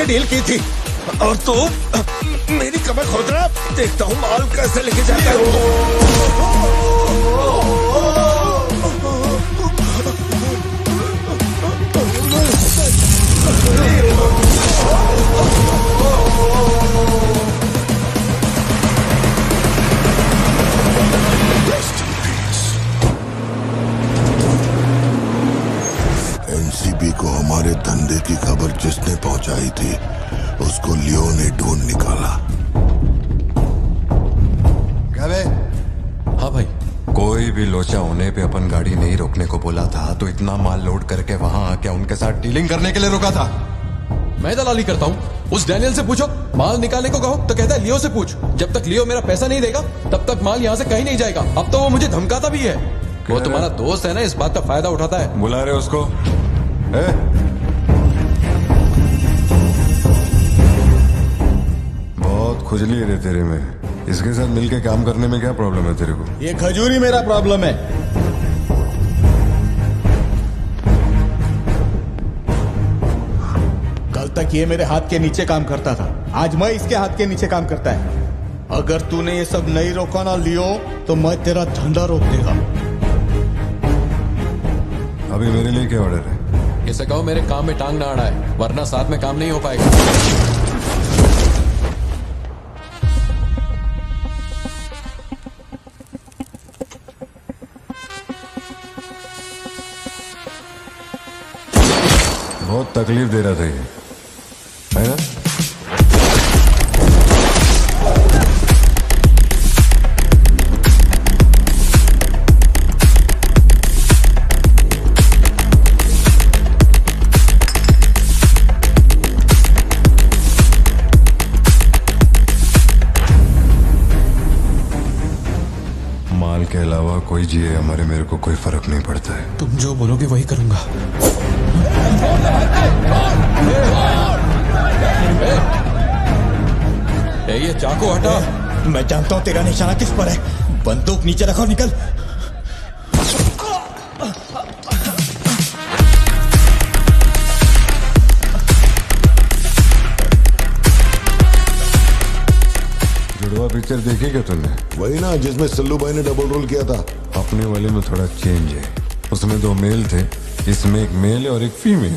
Deal की थी और तू मेरी कमर खोद रहा। देखता हूँ माल कैसे लेके जाता है। एनसीबी को हमारे धंधे की खबर जिसने पहुंचाई थी उसको लियो ने ढूंढ निकाला। क्या बे? हाँ भाई, कोई भी लोचा होने पे अपन गाड़ी नहीं रोकने को बोला था तो इतना माल लोड करके वहां आके उनके साथ डीलिंग करने के लिए रुका था। मैं दलाली करता हूँ? उस डैनियल से पूछो। माल निकालने को कहो तो कहता है लियो से पूछ। जब तक लियो मेरा पैसा नहीं देगा तब तक माल यहाँ से कहीं नहीं जाएगा। अब तो वो मुझे धमकाता भी है। वो तुम्हारा दोस्त है ना, इस बात का फायदा उठाता है। बुला रहे उसको? बहुत खुजली है रे तेरे में। इसके साथ मिलके काम करने में क्या प्रॉब्लम है तेरे को? ये खजूरी मेरा प्रॉब्लम है। कल तक ये मेरे हाथ के नीचे काम करता था, आज मैं इसके हाथ के नीचे काम करता है। अगर तूने ये सब नहीं रोका ना लियो तो मैं तेरा धंधा रोक देगा। अभी मेरे लिए क्या ऑर्डर है? इसे कहो मेरे काम में टांग ना अड़ा है, वरना साथ में काम नहीं हो पाएगा। बहुत तकलीफ दे रहा था ये, है ना? माल के अलावा कोई जिए हमारे, मेरे को कोई फर्क नहीं पड़ता है। तुम जो बोलोगे वही करूंगा। ये चाकू हटा। मैं जानता हूं तेरा निशाना किस पर है। बंदूक नीचे रखो, निकल। जुड़वा पिक्चर देखी क्या तुमने? वही ना जिसमें सल्लू भाई ने डबल रोल किया था। अपने वाले में थोड़ा चेंज है। उसमें 2 मेल थे, इसमें एक मेल है और एक फीमेल।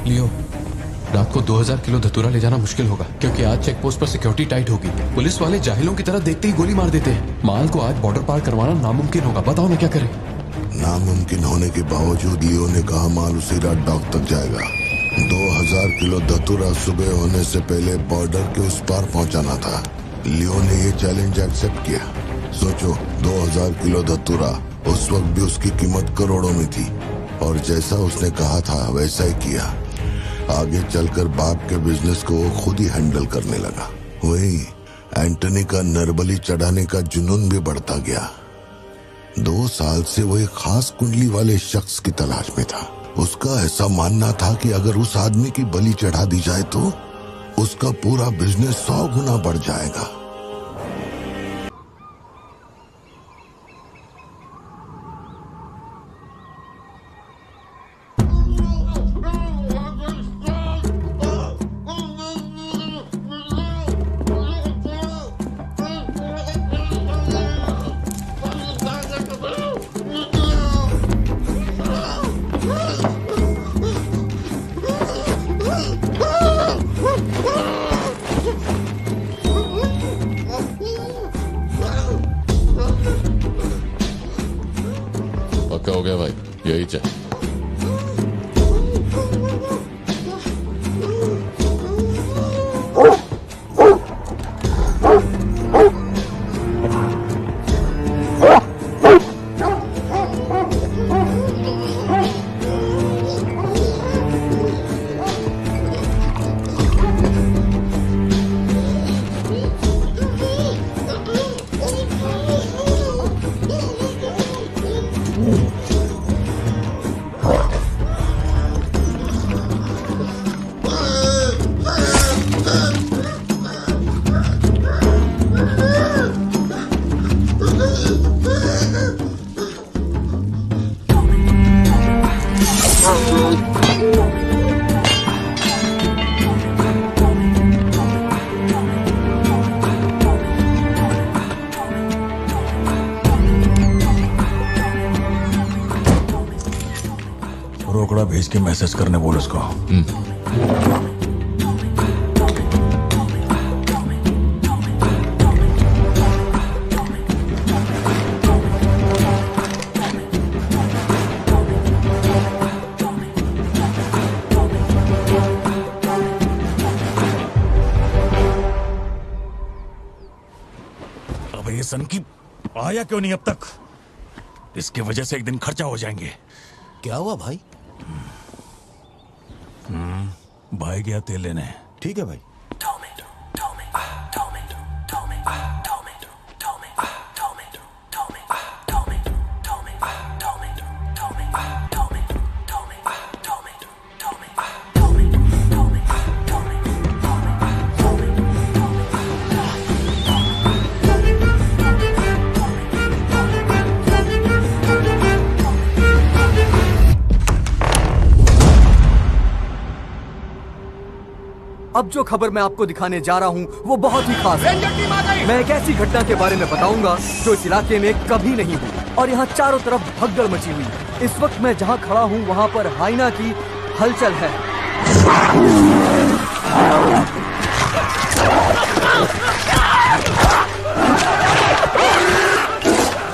लियो, रात को 2000 किलो धतूरा ले जाना मुश्किल होगा, क्योंकि आज चेक पोस्ट पर सिक्योरिटी टाइट होगी। पुलिस वाले जाहिलों की तरह देखते ही गोली मार देते हैं। माल को आज बॉर्डर पार करवाना नामुमकिन होगा। बताओ ना क्या करें? नामुमकिन होने के बावजूद लियो ने कहा माल उसी रात डॉक तक जाएगा। 2000 किलो धतूरा सुबह होने से पहले बॉर्डर के उस पार पहुंचाना था। लियो ने ये चैलेंज एक्सेप्ट किया। सोचो, 2000 किलो धतूरा उस वक्त भी उसकी कीमत करोड़ों में थी और जैसा उसने कहा था वैसा ही किया। आगे चलकर बाप के बिजनेस को वो खुद ही हैंडल करने लगा। वही एंटनी का नरबली चढ़ाने का जुनून भी बढ़ता गया। 2 साल से वो एक खास कुंडली वाले शख्स की तलाश में था। उसका ऐसा मानना था कि अगर उस आदमी की बलि चढ़ा दी जाए तो उसका पूरा बिजनेस 100 गुना बढ़ जाएगा। पक्का हो गया भाई, यही चाहिए। रोकड़ा भेज के मैसेज करने बोल उसको। अब ये सन की आया क्यों नहीं अब तक? इसकी वजह से एक दिन खर्चा हो जाएंगे। क्या हुआ भाई? भाई गया तेल लेने। ठीक है भाई। अब जो खबर मैं आपको दिखाने जा रहा हूँ वो बहुत ही खास है। मैं एक ऐसी घटना के बारे में बताऊंगा जो इस इलाके में कभी नहीं हुई और यहाँ चारों तरफ भगदड़ मची हुई है। इस वक्त मैं जहाँ खड़ा हूँ वहाँ पर हाइना की हलचल है।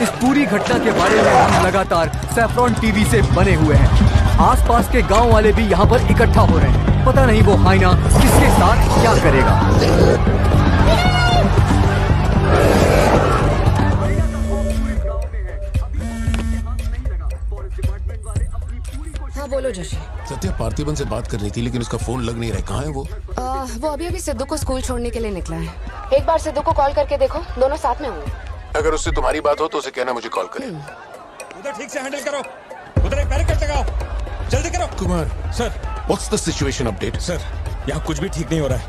इस पूरी घटना के बारे में हम लगातार सैफ्रॉन टीवी से बने हुए हैं। आसपास के गांव वाले भी यहाँ पर इकट्ठा हो रहे हैं। पता नहीं वो हाइना किसके साथ क्या करेगा। हाँ बोलो जोशी। सत्या पार्थिबन से बात करनी थी लेकिन उसका फोन लग नहीं रहा है। कहाँ है वो? वो अभी सिद्धू को स्कूल छोड़ने के लिए निकला है। एक बार सिद्धू को कॉल करके देखो, दोनों साथ में होंगे। अगर उससे तुम्हारी बात हो तो उसे कहना मुझे कॉल करे। उधर ठीक से हैंडल करो, उधर एक बैरिकेड लगाओ, जल्दी करो। Kumar sir. What's the situation update? Sir यहाँ कुछ भी ठीक नहीं हो रहा है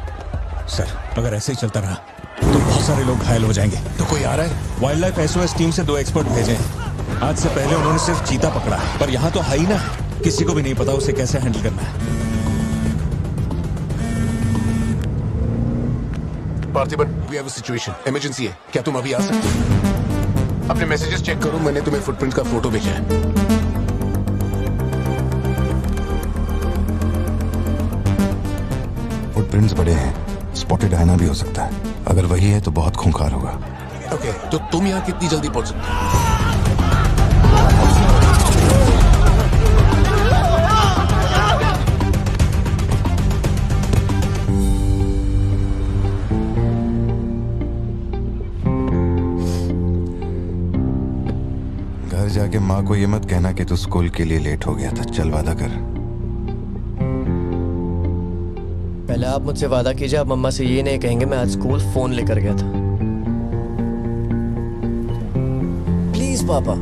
सर। अगर ऐसे ही चलता रहा तो बहुत सारे लोग घायल हो जाएंगे। तो कोई आ रहा है? वाइल्ड लाइफ एसओएस टीम से 2 एक्सपर्ट भेजे हैं। आज से पहले उन्होंने सिर्फ चीता पकड़ा है, पर यहाँ तो हाइना है। किसी को भी नहीं पता उसे कैसे हैंडल करना है। Parthiban, we have a situation, emergency है। क्या तुम अभी आ सकते हो? अपने मैसेजेस चेक करो, मैंने तुम्हें फुटप्रिंट का फोटो भेजा है। फुटप्रिंट्स बड़े हैं, स्पॉटेड हाइना भी हो सकता है। अगर वही है तो बहुत खूंखार होगा। ओके, तो तुम यहाँ कितनी जल्दी पहुंच सकते हो? घर जाके माँ को ये मत कहना कि तू स्कूल के लिए लेट हो गया था। चल वादा कर। पहले आप मुझसे वादा कीजिए, आप मम्मा से ये नहीं कहेंगे मैं आज स्कूल फोन लेकर गया था। प्लीज पापा।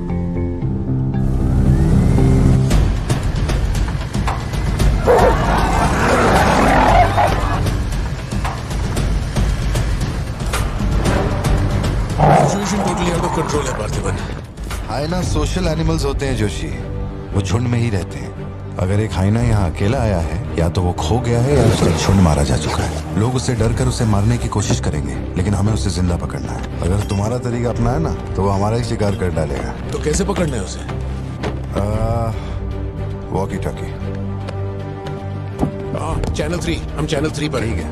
Situation totally out of control है पार्थिबन। हाइना सोशल एनिमल्स होते हैं जोशी, वो झुंड में ही रहते हैं। अगर एक हाइना यहाँ अकेला आया है, या तो वो खो गया है या उसे झुंड मारा जा चुका है। लोग उससे डर कर उसे मारने की कोशिश करेंगे, लेकिन हमें उसे जिंदा पकड़ना है। अगर तुम्हारा तरीका अपनाया ना तो वो हमारा ही शिकार कर डालेगा। तो कैसे पकड़ना है उसे? Walkie talkie. चैनल 3, हम चैनल 3 पर। ठीक है।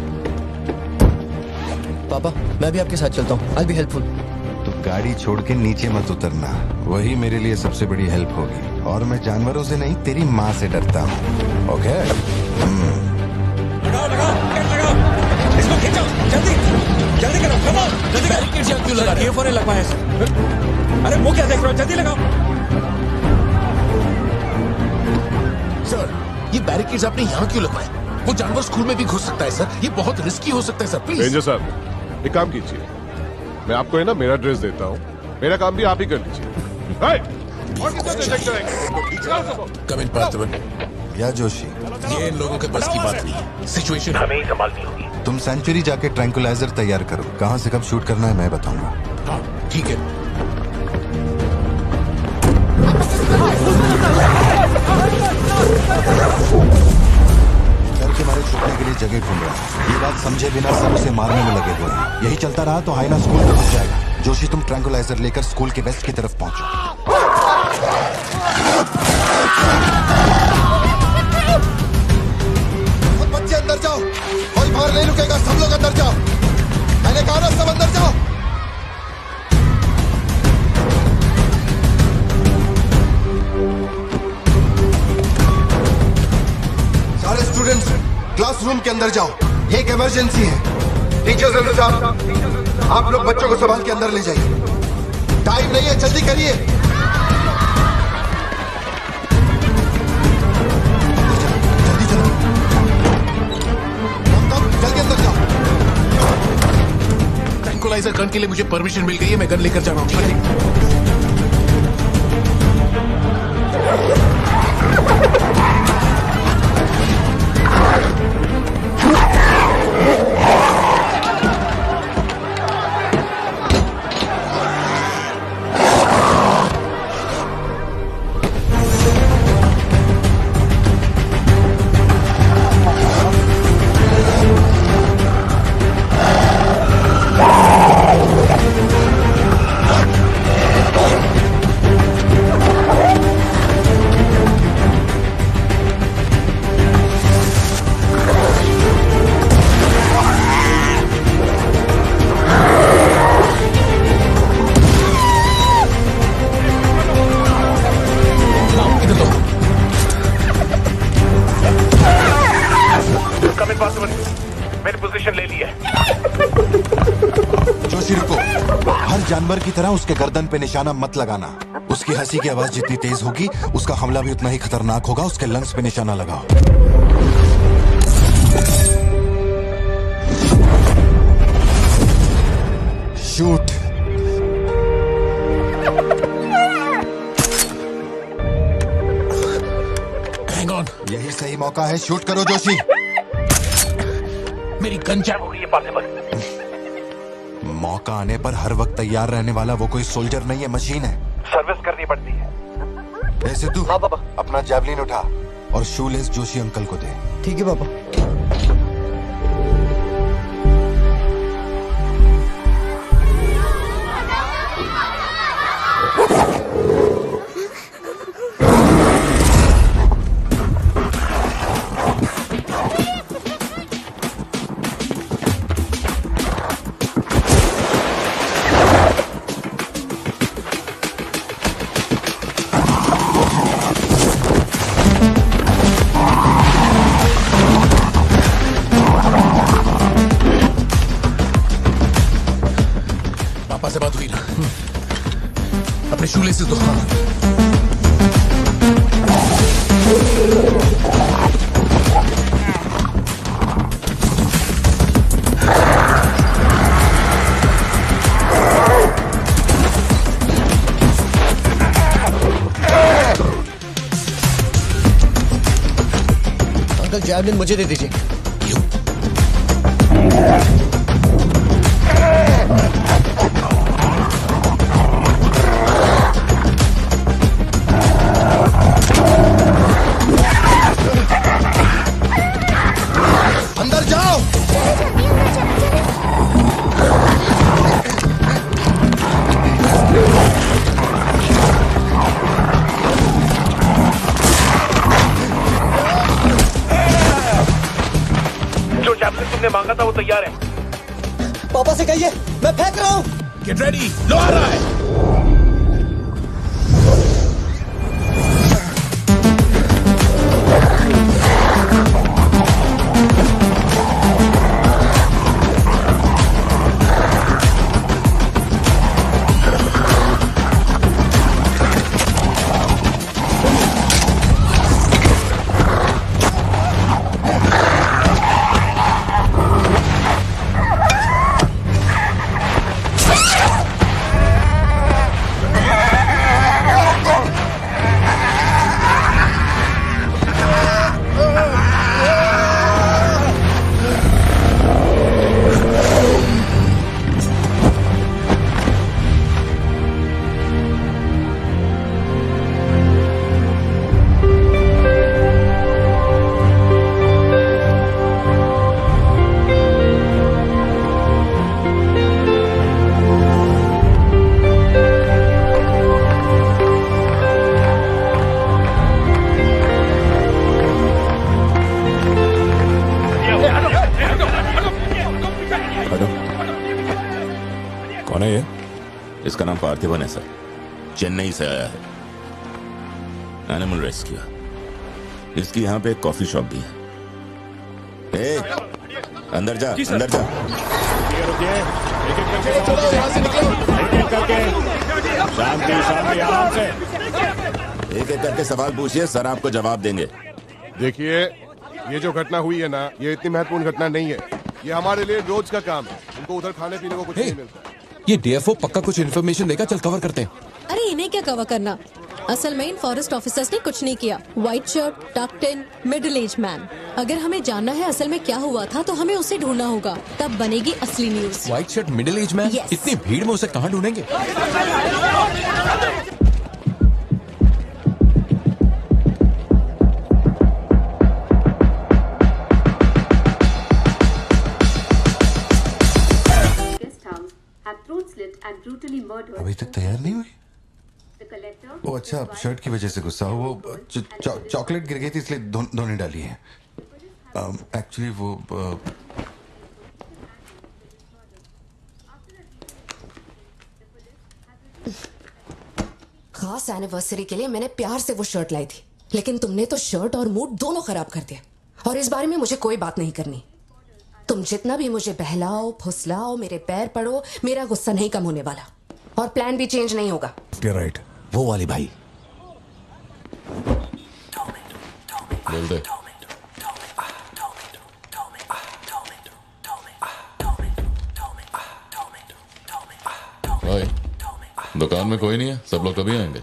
पापा मैं भी आपके साथ चलता हूँ, आई बी हेल्पफुल। तो गाड़ी छोड़ के नीचे मत उतरना, वही मेरे लिए सबसे बड़ी हेल्प होगी। और मैं जानवरों से नहीं, तेरी माँ से डरता हूँ। ओके? लगाओ लगाओ, लगाओ, इसको खींचो, जल्दी जल्दी करो, come on, जल्दी करो। बैरिकेड्स यहाँ क्यों लगा रहे हो? ये फोन लगवाए सर। अरे वो क्या देख रहे हो, जल्दी लगाओ। सर, ये बैरिकेड्स आपने यहाँ क्यों लगवाए? वो जानवर स्कूल में भी घुस सकता है सर। ये बहुत रिस्की हो सकता है सर, प्लीज। रेंजर साहब, एक काम कीजिए, मैं आपको है ना मेरा ड्रेस देता हूँ, मेरा काम भी आप ही कर लीजिए। कम इन पार्थिबन। या जोशी, ये इन लोगों के बस की बात नहीं है। सिचुएशन हमें ही संभालनी होगी। तुम सेंचुरी जाके ट्रैंकुलाइजर तैयार करो। कहाँ से कब शूट करना है मैं बताऊंगा। हाँ ठीक है। डर के मारे छुपने के लिए जगह ढूंढ रहा है। ये बात समझे बिना सब उसे मारने में लगे हुए हैं। यही चलता रहा तो हाइना स्कूल पहुंच जाएगा। जोशी तुम ट्रैंकुलाइजर लेकर स्कूल के वेस्ट की तरफ पहुंचो। क्लासरूम के अंदर जाओ, एक इमरजेंसी है। टीचर्स अंदर साहब, आप लोग बच्चों को संभाल के अंदर ले जाइए। टाइम नहीं है, जल्दी करिए। जल्दी चलो, जल्दी अंदर जाओ। ट्रैंकुलाइजर गन के लिए मुझे परमिशन मिल गई है, मैं गन लेकर जा रहा हूँ। ठीक है? मैंने पोजीशन ले ली है। जोशी रुको, हर जानवर की तरह उसके गर्दन पे निशाना मत लगाना। उसकी हंसी की आवाज जितनी तेज होगी, उसका हमला भी उतना ही खतरनाक होगा। उसके लंग्स पे निशाना लगाओ। शूट। हैंग ऑन, यही सही मौका है, शूट करो जोशी। मेरी गन जैम हो गई है पार्थिबन। मौका आने पर हर वक्त तैयार रहने वाला वो कोई सोल्जर नहीं है, मशीन है। सर्विस करनी पड़ती है। ऐसे तू हाँ पापा। अपना जैवलिन उठा और शूलेस जोशी अंकल को दे। ठीक है पापा। पापा से बात हुई ना? अपने शूलेसेस दो। अंकल जैवलिन मुझे दे दीजिए। अंदर जाओ। जो जैवलिन तुमने मांगा था वो तैयार है। पापा से कहिए मैं फेंक रहा हूँ। गेट रेडी, लो आ रहा है। कौन है ये? इसका नाम पार्थिबन है सर, चेन्नई से आया है। Animal rescue. इसकी यहाँ पे एक कॉफी शॉप भी है। ए, अंदर जा, अंदर जा। एक एक करके सवाल पूछिए, सर आपको जवाब देंगे। देखिए, ये जो घटना हुई है ना, ये इतनी महत्वपूर्ण घटना नहीं है। ये हमारे लिए रोज का काम है। उनको उधर खाने पीने को कुछ नहीं मिलता। ये डीएफओ पक्का कुछ इन्फॉर्मेशन देगा, चल कवर करते हैं। अरे इन्हें क्या कवर करना, असल में इन फॉरेस्ट ऑफिसर्स ने कुछ नहीं किया। व्हाइट शर्ट, टक्ड इन, मिडिल एज मैन। अगर हमें जानना है असल में क्या हुआ था तो हमें उसे ढूंढना होगा, तब बनेगी असली news. White shirt, middle age man, इतनी भीड़ में उसे कहाँ ढूंढेंगे? अभी तक तैयार नहीं हुई? वो अच्छा, शर्ट की वजह से गुस्सा हो। वो चॉकलेट गिर गई थी इसलिए धोने डाली है। एक्चुअली वो खास एनिवर्सरी के लिए मैंने प्यार से वो शर्ट लाई थी, लेकिन तुमने तो शर्ट और मूड दोनों खराब कर दिया। और इस बारे में मुझे कोई बात नहीं करनी। तुम जितना भी मुझे बहलाओ फुसलाओ, मेरे पैर पड़ो, मेरा गुस्सा नहीं कम होने वाला और प्लान भी चेंज नहीं होगा। राइट, वो वाली भाई। बोल दे। भाई, दुकान में कोई नहीं है, सब लोग कभी आएंगे?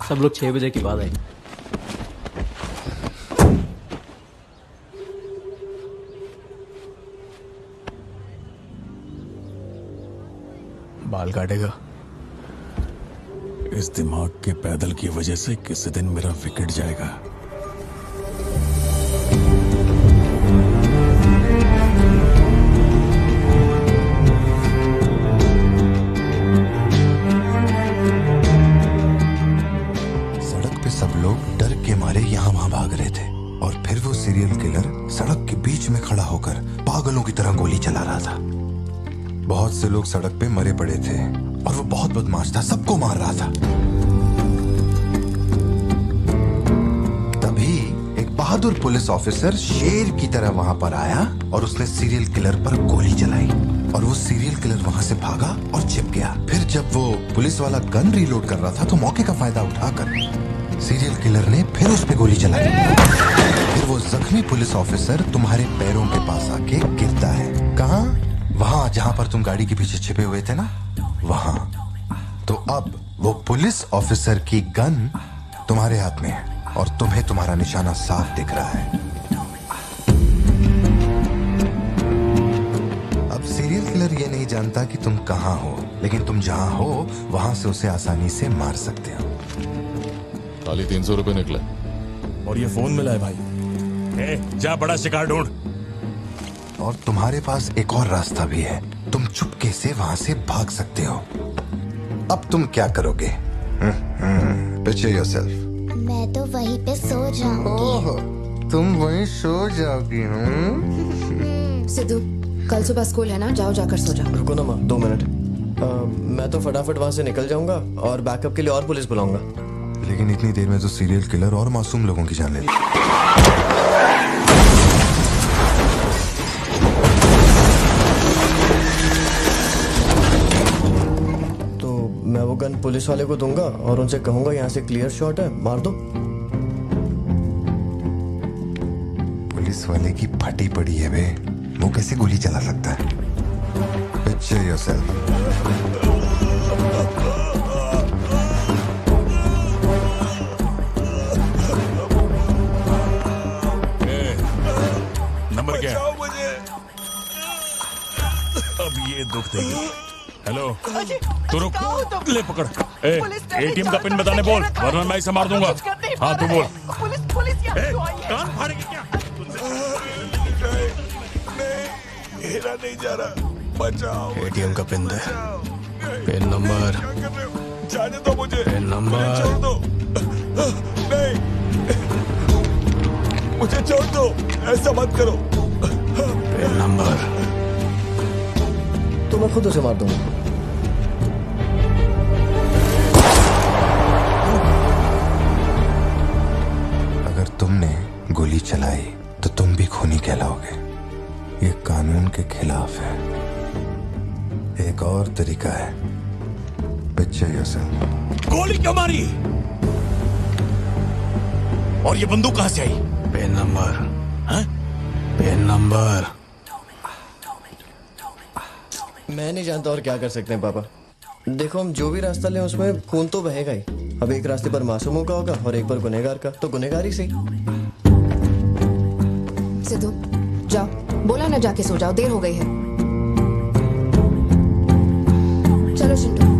सब लोग 6 बजे के बाद आएंगे। बाल काटेगा? इस दिमाग के पैदल की वजह से किसी दिन मेरा विकेट जाएगा। सड़क पे सब लोग डर के मारे यहाँ वहाँ भाग रहे थे और फिर वो सीरियल किलर सड़क के बीच में खड़ा होकर पागलों की तरह गोली चला रहा था। बहुत से लोग सड़क पे मरे पड़े थे और वो बहुत बदमाश था, सबको मार रहा था। तभी एक बहादुर पुलिस ऑफिसर शेर की तरह वहां पर आया और उसने सीरियल किलर पर गोली चलाई और वो सीरियल किलर वहां से भागा और छिप गया। फिर जब वो पुलिस वाला गन रीलोड कर रहा था तो मौके का फायदा उठाकर सीरियल किलर ने फिर उस पे गोली चलाई। फिर वो जख्मी पुलिस ऑफिसर तुम्हारे पैरों के पास आके गिरता है। कहाँ? वहां जहां पर तुम गाड़ी के पीछे छिपे हुए थे ना, वहां। तो अब वो पुलिस ऑफिसर की गन तुम्हारे हाथ में है और तुम्हें तुम्हारा निशाना साफ दिख रहा है। अब सीरियल किलर ये नहीं जानता कि तुम कहां हो, लेकिन तुम जहां हो वहां से उसे आसानी से मार सकते हो। खाली 300 रुपए निकले और ये फोन मिला है भाई। जा बड़ा शिकार ढूंढ। और तुम्हारे पास एक और रास्ता भी है, तुम चुपके से वहां से भाग सकते हो। अब तुम क्या करोगे? Picture yourself. मैं तो वहीं पे सो जाऊंगी। तुम वहीं सो जाओगी? सिद्धू, कल सुबह स्कूल है ना, जाओ जाकर सो जाओ। रुको ना माँ, 2 मिनट। मैं तो फटाफट वहां से निकल जाऊंगा और बैकअप के लिए और पुलिस बुलाऊंगा। लेकिन इतनी देर में तो सीरियल किलर और मासूम लोगों की जान ले ली। मैं वो गन पुलिस वाले को दूंगा और उनसे कहूंगा यहाँ से क्लियर शॉट है, मार दो। पुलिस वाले की फटी पड़ी है बे, वो कैसे गोली चला सकता है? Picture yourself. नंबर क्या है? अब ये दुख देगी। हेलो, तू रुक, ले पकड़। एटीएम का पिन बताने बोल, वरना मैं इसे मार दूंगा। हाँ तू बोल। कान फाड़ेगी क्या? मेरा नहीं जा रहा, बचाओ। एटीएम का पिन दे। Pin number. जाने दो मुझे। Pin number. छोड़ दो। नहीं, मुझे छोड़ दो, ऐसा मत करो। Pin number. तो मैं खुद उसे मार दूंगा। अगर तुमने गोली चलाई तो तुम भी खूनी कहलाओगे। ये कानून के खिलाफ है। एक और तरीका है, पिक्चर योरसेल्फ। गोली क्यों मारी? और ये बंदूक कहां से आई? Pen number. Pen number. मैं नहीं जानता और क्या कर सकते हैं पापा। देखो, हम जो भी रास्ता लें उसमें खून तो बहेगा ही। अब एक रास्ते पर मासूमों का होगा और एक पर गुनहगार का, तो गुनहगार ही सही। सिद्धू जाओ, बोला ना जाके सो जाओ, देर हो गई है। चलो चिंटू।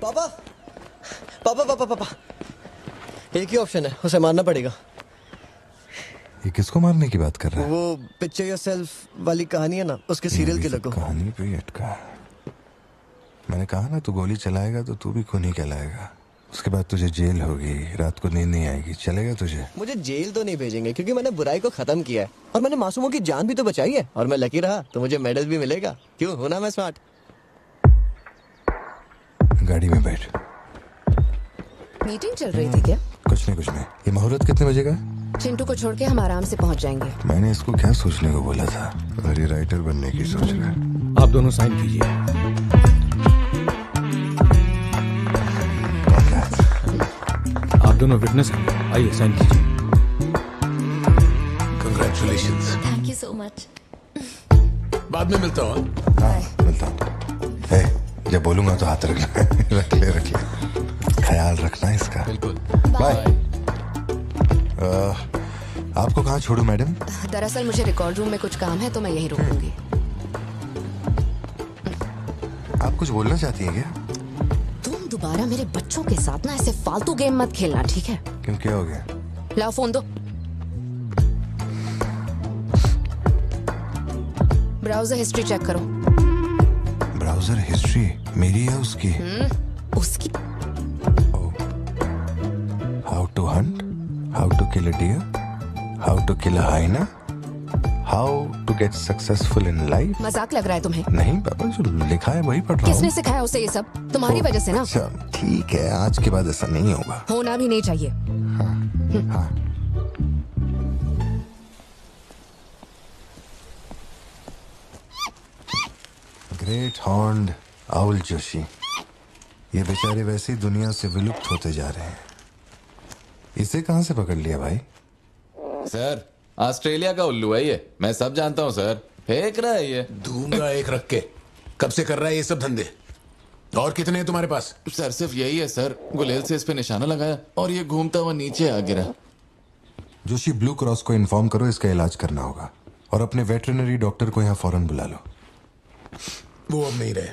पापा पापा पापा पापा, एक ही ऑप्शन है, उसे मारना पड़ेगा। ये किसको मारने की बात कर रहा है? वो पिक्चर योरसेल्फ वाली कहानी है ना, उसके सीरियल किलर को। कहानी पे ही अटका। मैंने कहा ना, तू गोली चलाएगा तो तू भी खूनी कहलाएगा। उसके बाद तुझे जेल होगी, रात को नींद नहीं आएगी। चलेगा तुझे? मुझे जेल तो नहीं भेजेंगे, क्योंकि मैंने बुराई को खत्म किया है और मैंने मासूमों की जान भी तो बचाई है। और मैं लकी रहा तो मुझे मेडल भी मिलेगा। क्यों, होना मैं स्मार्ट। गाड़ी में बैठ। मीटिंग चल रही थी क्या? कुछ नहीं। ये मुहूर्त कितने बजे का? चिंटू को छोड़ के हम आराम से पहुंच जाएंगे। मैंने इसको क्या सोचने को बोला था? और ये राइटर बनने की सोच रहा है। आप दोनों साइन कीजिए। आप दोनों विटनेस हैं, आइए साइन कीजिए। Congratulations. Thank you so much. बाद में मिलता हूँ। हाँ, मिलता हूँ। जब बोलूंगा तो हाथ रखना। रख ले। ख्याल रखना इसका। बिल्कुल। बाय। आपको कहाँ छोड़ूं मैडम? दरअसल मुझे रिकॉर्ड रूम में कुछ काम है तो मैं यहीं रुकूंगी। आप कुछ बोलना चाहती हैं क्या? तुम दोबारा मेरे बच्चों के साथ ना ऐसे फालतू गेम मत खेलना, ठीक है? क्यों, क्या हो गया? लाओ फोन दो। ब्राउजर हिस्ट्री चेक करो। ब्राउजर हिस्ट्री मेरी या उसकी? उसकी। How to hunt, how to kill a deer, how to kill a hyena, how to get successful in life. मजाक लग रहा है तुम्हें? नहीं पापा, जो लिखा है वही पढ़ रहा हूँ। किसने सिखाया उसे ये सब? तुम्हारी वजह से ना। अच्छा ठीक है, आज के बाद ऐसा नहीं होगा। होना भी नहीं चाहिए। हाँ। ग्रेट हॉर्न्ड आउल जोशी, ये बेचारे वैसे ही दुनिया से विलुप्त होते जा रहे हैं। इसे कहां से पकड़ लिया भाई? सर, ऑस्ट्रेलिया का उल्लू है ये, मैं सब जानता हूँ सर। फेंक रहा है ये। दूंगा एक रख के। कब से कर रहा है ये सब धंधे? और कितने हैं तुम्हारे पास? सर सिर्फ यही है सर। गुलेल से इस पे निशाना लगाया और ये घूमता हुआ नीचे आ गिरा। जोशी, ब्लू क्रॉस को इन्फॉर्म करो, इसका इलाज करना होगा। और अपने वेटरनरी डॉक्टर को यहाँ फौरन बुला लो। वो अब नहीं रहे।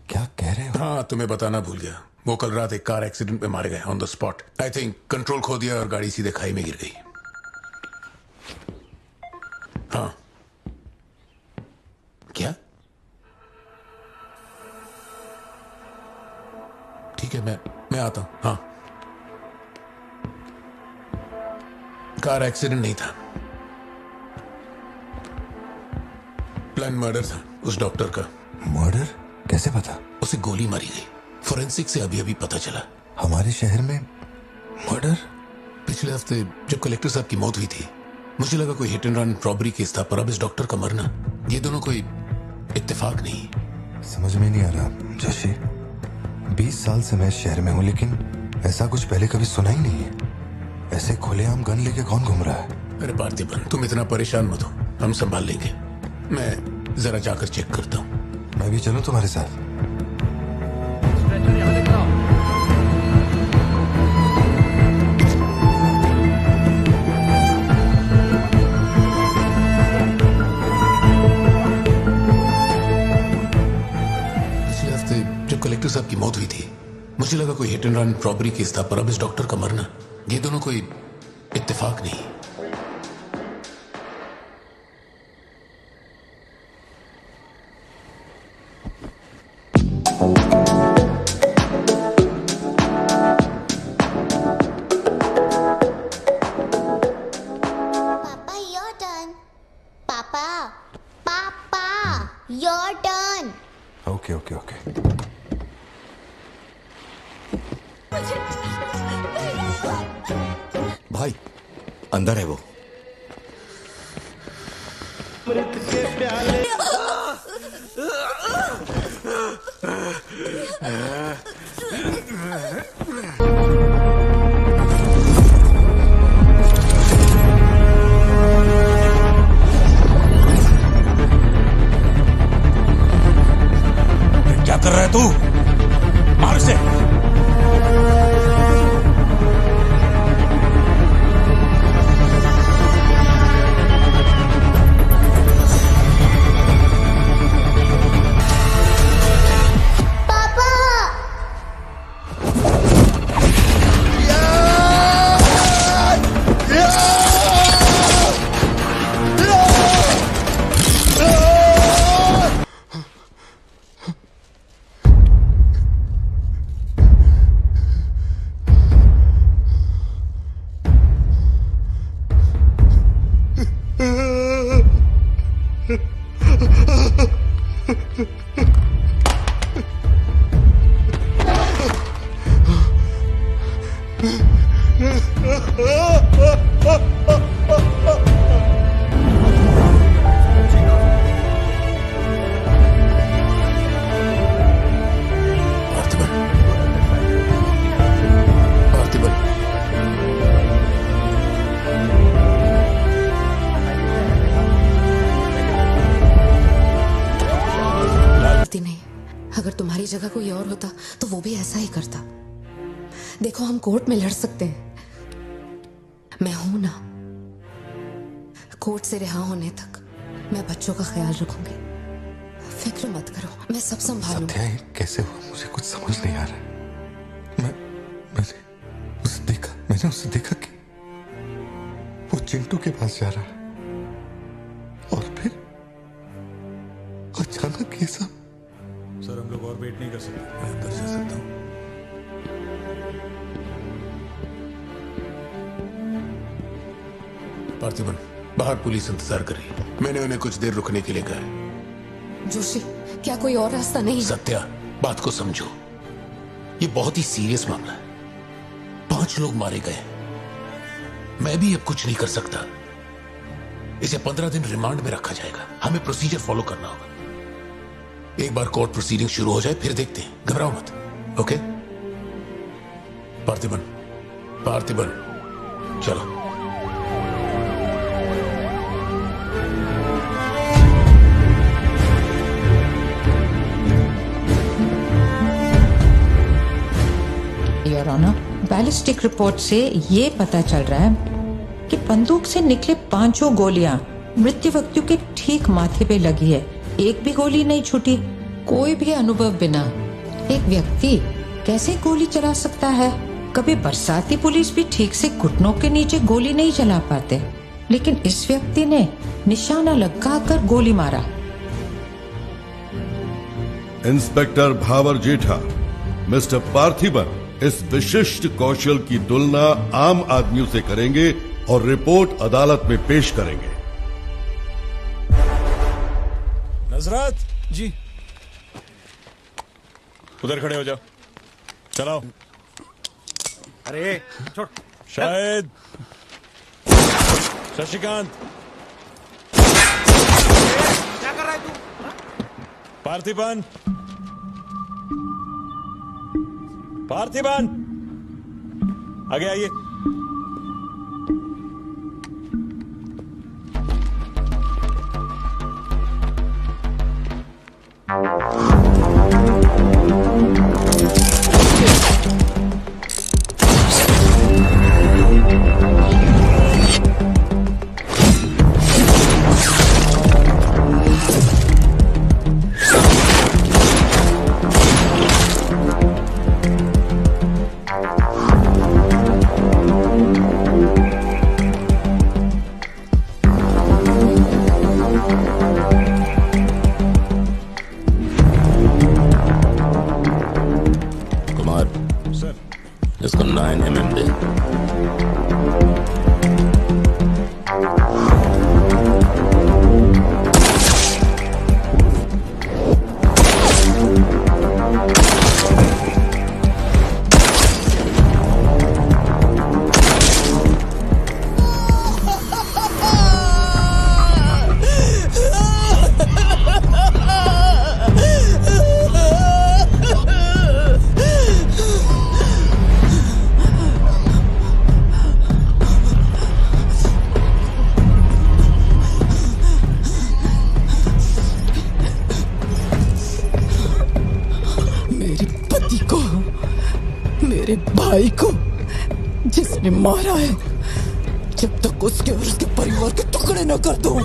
क्या कह रहे हो? हाँ, तुम्हें बताना भूल गया। वो कल रात एक कार एक्सीडेंट में मारे गए on the spot. I think control खो दिया और गाड़ी सीधे खाई में गिर गई। हाँ। क्या? ठीक है, मैं आता हूं। हाँ, कार एक्सीडेंट नहीं था, प्लान मर्डर था उस डॉक्टर का। मर्डर? कैसे पता? उसे गोली मारी गई। फोरेंसिक से अभी अभी पता चला। हमारे शहर में मर्डर? पिछले हफ्ते जब कलेक्टर साहब की मौत हुई थी, मुझे लगा कोई hit and run robbery case था, पर अब इस डॉक्टर का मरना, ये दोनों कोई इत्तेफाक नहीं। समझ में नहीं आ रहा जोशी। 20 साल से मैं इस शहर में हूँ, लेकिन ऐसा कुछ पहले कभी सुना ही नहीं है। ऐसे खुलेआम गन लेके कौन घूम रहा है? अरे पार्थिबन, तुम इतना परेशान मत हो, हम संभाल लेंगे। मैं जरा जाकर चेक करता हूँ। मैं भी चलूं तुम्हारे साथ? पिछले हफ्ते की मौत हुई थी, मुझे लगा कोई hit and run robbery case था, पर अब इस डॉक्टर का मरना, ये दोनों कोई इत्तेफाक नहीं। Papa, your turn. Papa, Papa, your turn. Okay okay okay. भाई अंदर है वो। क्या कर रहा है तू? मार से। अगर तुम्हारी जगह कोई और होता तो वो भी ऐसा ही करता। देखो, हम कोर्ट में लड़ सकते हैं, मैं हूं ना। कोर्ट से रिहा होने तक मैं बच्चों का ख्याल रखूंगी, फिक्र मत करो, मैं सब संभालूंगी। सत्या, ये कैसे हुआ मुझे कुछ समझ नहीं आ रहा। मैंने उसे देखा कि वो चिंटू के पास जा रहा है और फिर अचानक ये सब। सर, हम लोग और वेट नहीं कर सकते, मैं अंदर जा सकता हूँ। पार्थिबन, बाहर पुलिस इंतजार कर रही है, मैंने उन्हें कुछ देर रुकने के लिए कहा है। जोशी, क्या कोई और रास्ता नहीं? सत्या, बात को समझो, ये बहुत ही सीरियस मामला है, 5 लोग मारे गए, मैं भी अब कुछ नहीं कर सकता। इसे 15 दिन रिमांड में रखा जाएगा, हमें प्रोसीजर फॉलो करना होगा। एक बार कोर्ट प्रोसीडिंग शुरू हो जाए फिर देखते हैं, घबराओ मत। ओके पार्थिबन, चलो। योर ऑनर, बैलिस्टिक रिपोर्ट से ये पता चल रहा है कि बंदूक से निकले 5 गोलियां मृत्यु व्यक्ति के ठीक माथे पे लगी है, एक भी गोली नहीं छूटी। कोई भी अनुभव बिना एक व्यक्ति कैसे गोली चला सकता है? कभी बरसाती पुलिस भी ठीक से घुटनों के नीचे गोली नहीं चला पाते, लेकिन इस व्यक्ति ने निशाना लगाकर गोली मारा। इंस्पेक्टर भावर जेठा, मिस्टर पार्थिबन इस विशिष्ट कौशल की तुलना आम आदमियों से करेंगे और रिपोर्ट अदालत में पेश करेंगे। नजरत जी, उधर खड़े हो जाओ, चलाओ। अरे छोड़। शायद शशिकांत, क्या कर रहा है तू? पार्थिबन, आगे आइए। 9 mm दे। मेरे भाई को जिसने मारा है, जब तक उसके और उसके परिवार के टुकड़े न कर दूं,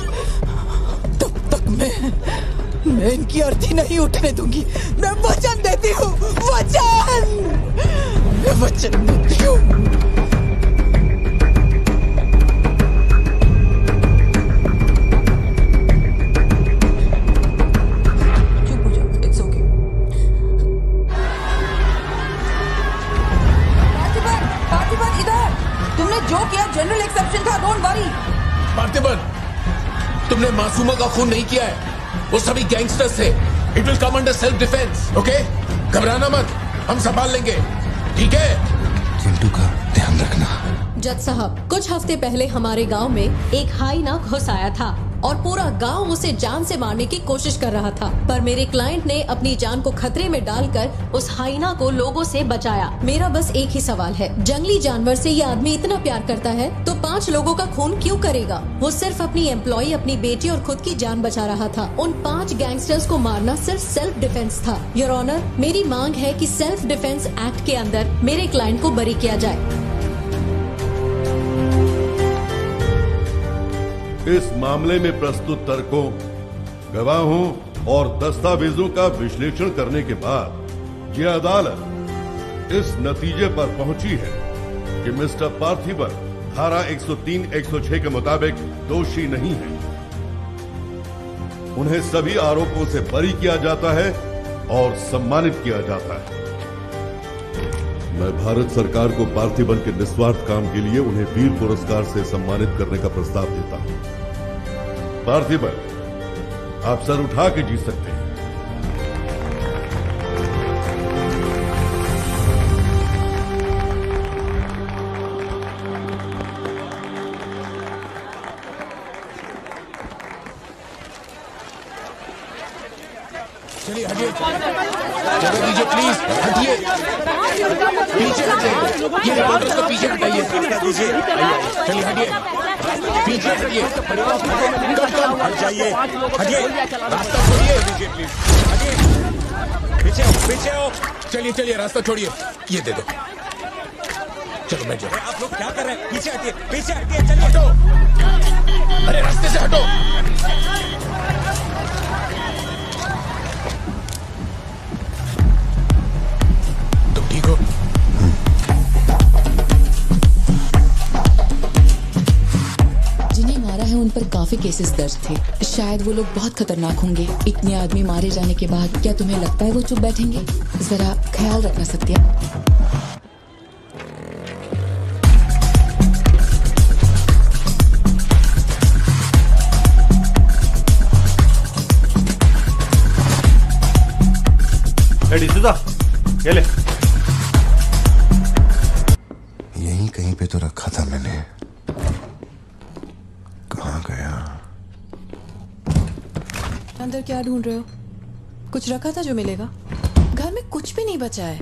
तब तक मैं इनकी अर्थी नहीं उठने दूंगी। मैं वचन देती हूँ, मैं वचन देती हूँ। जो किया जनरल एक्सेप्शन था, डोंट वरी। पार्थिबन, तुमने मासूमा का खून नहीं किया है, वो सभी गैंगस्टर्स थे। It will come under self defence, okay? घबराना मत, हम संभाल लेंगे, ठीक है? चिंटू का ध्यान रखना। जज साहब, कुछ हफ्ते पहले हमारे गांव में एक हाइना घुस आया था और पूरा गांव उसे जान से मारने की कोशिश कर रहा था, पर मेरे क्लाइंट ने अपनी जान को खतरे में डालकर उस हाइना को लोगों से बचाया। मेरा बस एक ही सवाल है, जंगली जानवर से ये आदमी इतना प्यार करता है तो 5 लोगों का खून क्यों करेगा? वो सिर्फ अपनी एम्प्लॉय, अपनी बेटी और खुद की जान बचा रहा था। उन 5 गैंगस्टर्स को मारना सिर्फ सेल्फ डिफेंस था। योर ऑनर, मेरी मांग है कि सेल्फ डिफेंस एक्ट के अंदर मेरे क्लाइंट को बरी किया जाए। इस मामले में प्रस्तुत तर्कों, गवाहों और दस्तावेजों का विश्लेषण करने के बाद यह अदालत इस नतीजे पर पहुंची है कि मिस्टर पार्थिबन धारा 103-106 के मुताबिक दोषी नहीं है। उन्हें सभी आरोपों से बरी किया जाता है और सम्मानित किया जाता है। मैं भारत सरकार को पार्थिबन के निस्वार्थ काम के लिए उन्हें वीर पुरस्कार से सम्मानित करने का प्रस्ताव देता हूं। पार्थिबन, आप सर उठा के जीत सकते हैं। चलिए हटिए, जगह दीजिए प्लीज, हटिए, पीछे हटिए, ये रिपोर्टर्स को पीछे हटाइए, चलिए हटिए, पीछे हटिए, हट जाइए, हटिए, रास्ता छोड़िए, हटिए, पीछे हो, पीछे हो, चलिए चलिए रास्ता छोड़िए, ये दे दो, चलो बैठ जाओ। आप लोग क्या कर रहे हैं? पीछे हटिए, चलिए, हटो, अरे रास्ते से हटो। ठीक हो? जिन्हें मारा है उन पर काफी केसेस दर्ज थे। शायद वो लोग बहुत खतरनाक होंगे। इतने आदमी मारे जाने के बाद क्या तुम्हें लगता है वो चुप बैठेंगे? जरा ख्याल रखना सत्या। ये ले। यहीं कहीं पे तो रखा था मैंने, कहाँ गया? अंदर क्या ढूंढ रहे हो? कुछ रखा था जो मिलेगा? घर में कुछ भी नहीं बचा है।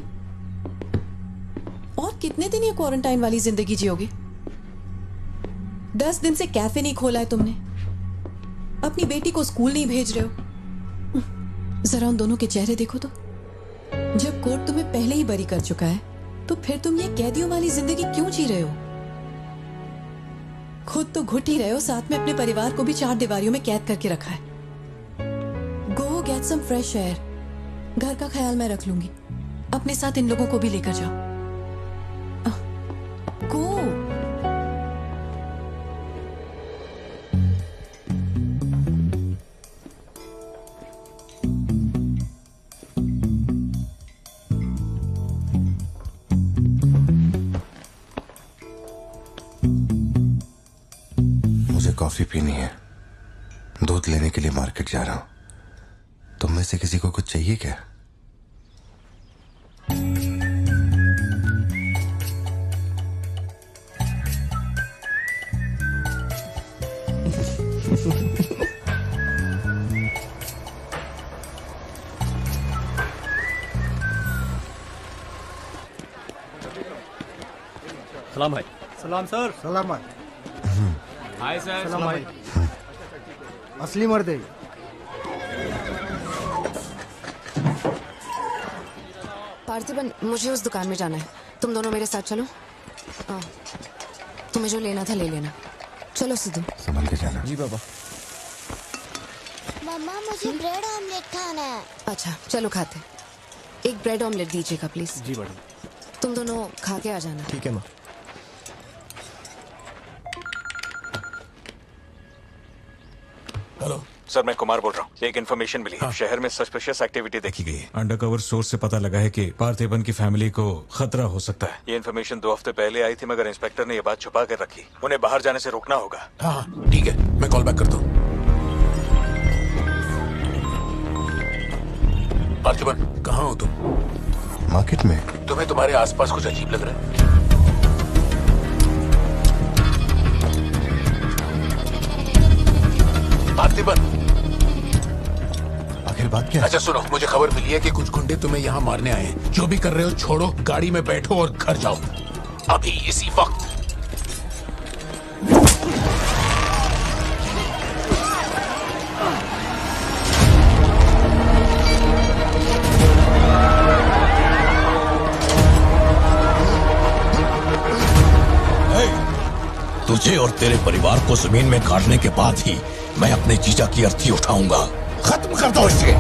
और कितने दिन ये क्वारंटाइन वाली जिंदगी जियोगे? 10 दिन से कैफे नहीं खोला है तुमने, अपनी बेटी को स्कूल नहीं भेज रहे हो। जरा उन दोनों के चेहरे देखो तो। जब कोर्ट तुम्हें पहले ही बरी कर चुका है तो फिर तुम ये कैदियों वाली जिंदगी क्यों जी रहे हो? खुद तो घुट ही रहे हो, साथ में अपने परिवार को भी 4 दीवारियों में कैद करके रखा है। Go get some fresh air. घर का ख्याल मैं रख लूंगी। अपने साथ इन लोगों को भी लेकर जाओ। गो। कॉफी पीनी है, दूध लेने के लिए मार्केट जा रहा हूं। तुम में से किसी को कुछ चाहिए क्या? सलाम भाई। सलाम सर। सलाम भाई। Hi sir. सलाम भाई। असली मर्द है। पार्थिबन, मुझे उस दुकान में जाना है, तुम दोनों मेरे साथ चलो। तुम्हें जो लेना था ले लेना। चलो सिद्धू। संभल के जाना। जी बाबा। मम्मा मुझे ब्रेड ऑमलेट खाना है। अच्छा चलो खाते। एक ब्रेड ऑमलेट दीजिएगा प्लीज। जी मैडम। तुम दोनों खा के आ जाना। ठीक है माँ। हेलो सर, मैं कुमार बोल रहा हूँ। एक इन्फॉर्मेशन मिली है। शहर में सस्पिशियस एक्टिविटी देखी गई है। अंडरकवर सोर्स से पता लगा है कि पार्थिबन की फैमिली को खतरा हो सकता है। ये इन्फॉर्मेशन 2 हफ्ते पहले आई थी, मगर इंस्पेक्टर ने ये बात छुपा कर रखी। उन्हें बाहर जाने से रोकना होगा। हाँ ठीक है, मैं कॉल बैक करता हूँ। पार्थिबन, कहाँ हो तुम? मार्केट में। तुम्हें तुम्हारे आसपास कुछ अजीब लग रहा है? पार्थिबन, आखिर बात क्या है? अच्छा सुनो, मुझे खबर मिली है कि कुछ गुंडे तुम्हें यहाँ मारने आए हैं। जो भी कर रहे हो छोड़ो, गाड़ी में बैठो और घर जाओ अभी इसी वक्त। तुझे और तेरे परिवार को जमीन में गाड़ने के बाद ही मैं अपने जीजा की अर्थी उठाऊंगा। खत्म कर दो इसे।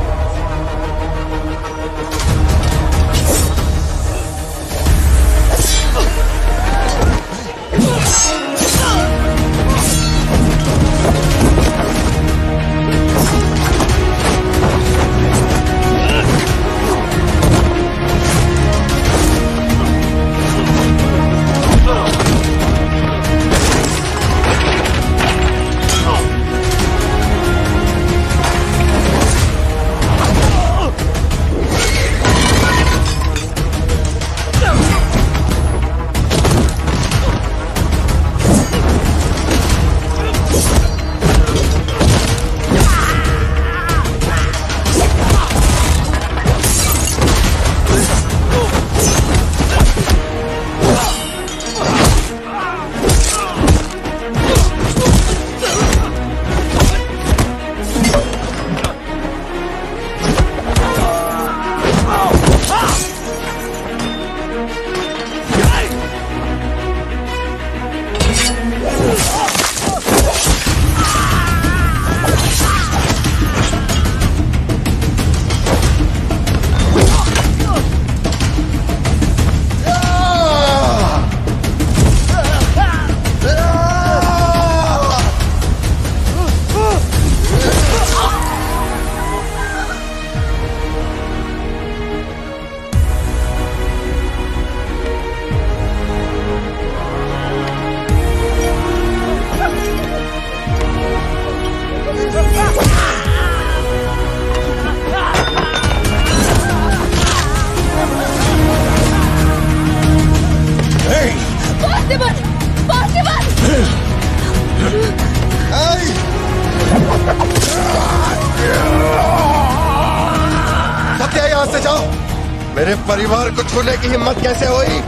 मेरे परिवार को छूने की हिम्मत कैसे हुई?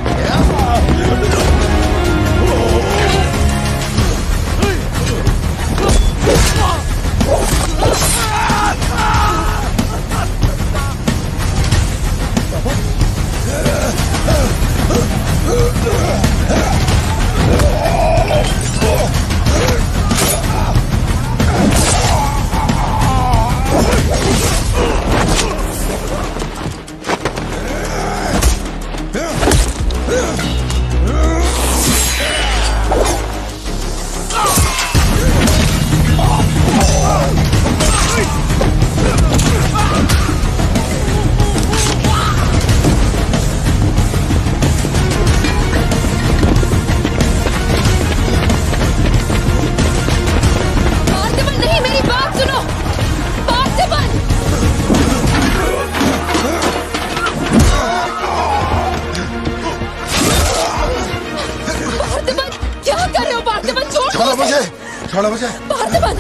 हथौड़ा बजा। पार्थिबन,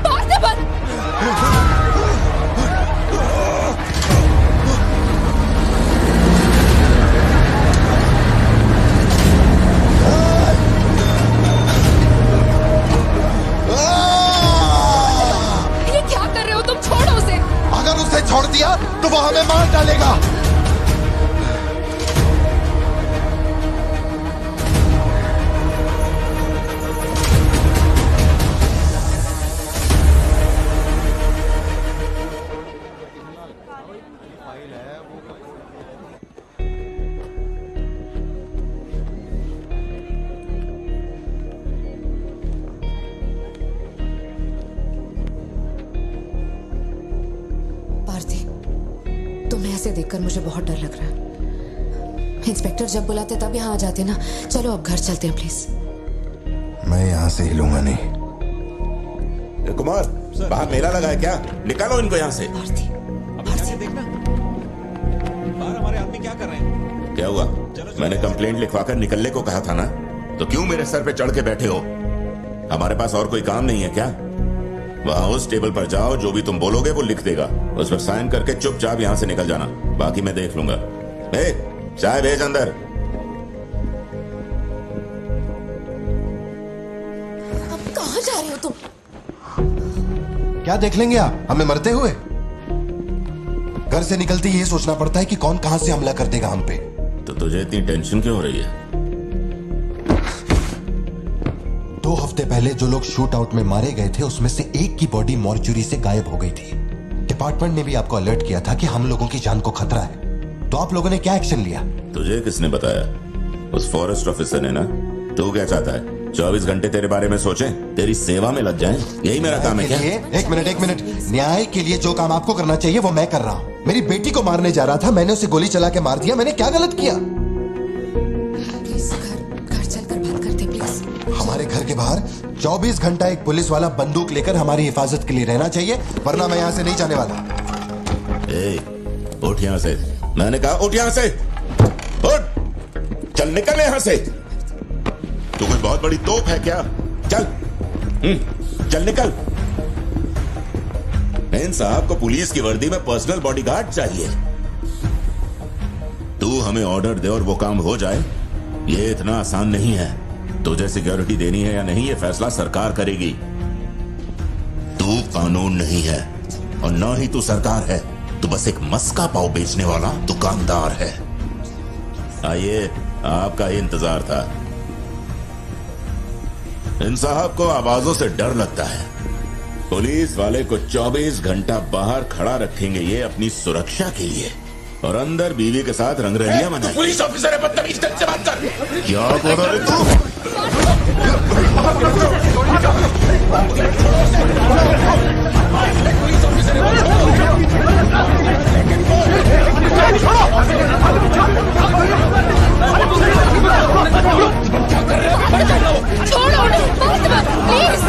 पार्थिबन। ये क्या कर रहे हो तुम? छोड़ो उसे। अगर उसे छोड़ दिया तो वो हमें मार डालेगा। पार्थी, तुम्हें ऐसे देखकर मुझे बहुत डर लग रहा है। इंस्पेक्टर जब बुलाते तब यहाँ आ जाते ना। चलो अब घर चलते हैं प्लीज। मैं यहाँ से हिलूंगा नहीं। कुमार, बाहर मेला लगा है क्या? निकालो इनको यहाँ से। देखना बाहर हमारे आदमी क्या कर रहे हैं। क्या हुआ? मैंने कंप्लेंट लिखवाकर निकलने को कहा था ना, तो क्यों मेरे सर पे चढ़ के बैठे हो? हमारे पास और कोई काम नहीं है क्या? वहां उस टेबल पर जाओ, जो भी तुम बोलोगे वो लिख देगा, उस पर साइन करके चुपचाप यहाँ से निकल जाना, बाकी मैं देख लूंगा। चाय भेज अंदर। अब कहाँ जा रहे हो तुम? क्या देख लेंगे आप हमें मरते हुए? घर से निकलते ही ये सोचना पड़ता है कि कौन कहां से हमला कर देगा हम पे। तो तुझे इतनी टेंशन क्यों हो रही है? 2 हफ्ते पहले जो लोग शूट आउट में मारे गए थे, उसमें से एक की बॉडी मॉर्चुरी से गायब हो गई थी। डिपार्टमेंट ने भी आपको अलर्ट किया था कि हम लोगों की जान को खतरा है, तो आप लोगों ने क्या एक्शन लिया? तुझे किसने बताया? उस फॉरेस्ट ऑफिसर ने ना। तू क्या चाहता है? 24 घंटे तेरे बारे में सोचें, तेरी सेवा में लग जाएं? यही मेरा काम है क्या? एक मिनट। न्याय के लिए जो काम आपको करना चाहिए वो मैं कर रहा हूँ। मेरी बेटी को मारने जा रहा था, मैंने उसे गोली चला के मार दिया। मैंने क्या गलत किया? प्लीज घर चलकर बात करते प्लीज। हमारे घर के बाहर 24 घंटा एक पुलिस वाला बंदूक लेकर हमारी हिफाजत के लिए रहना चाहिए, वरना मैं यहाँ से नहीं जाने वाला। उठ यहाँ से। मैंने कहा उठ यहाँ से। उठ, चल निकल यहाँ से। तू कोई बहुत बड़ी तोप है क्या? चल चल निकल। इन साहब को पुलिस की वर्दी में पर्सनल बॉडीगार्ड चाहिए। तू हमें ऑर्डर दे और वो काम हो जाए, ये इतना आसान नहीं है। तुझे सिक्योरिटी देनी है या नहीं, ये फैसला सरकार करेगी। तू कानून नहीं है और ना ही तू सरकार है। तू बस एक मस्का पाव बेचने वाला दुकानदार है। आइए, आपका ही इंतजार था। इन साहब को आवाजों से डर लगता है। पुलिस वाले को 24 घंटा बाहर खड़ा रखेंगे ये अपनी सुरक्षा के लिए, और अंदर बीवी के साथ रंगरलियां मनाएंगे। पुलिस ऑफिसर है, बदतमीज ढंग से बात कर। क्या बोल रहे तू? छोड़ो प्लीज।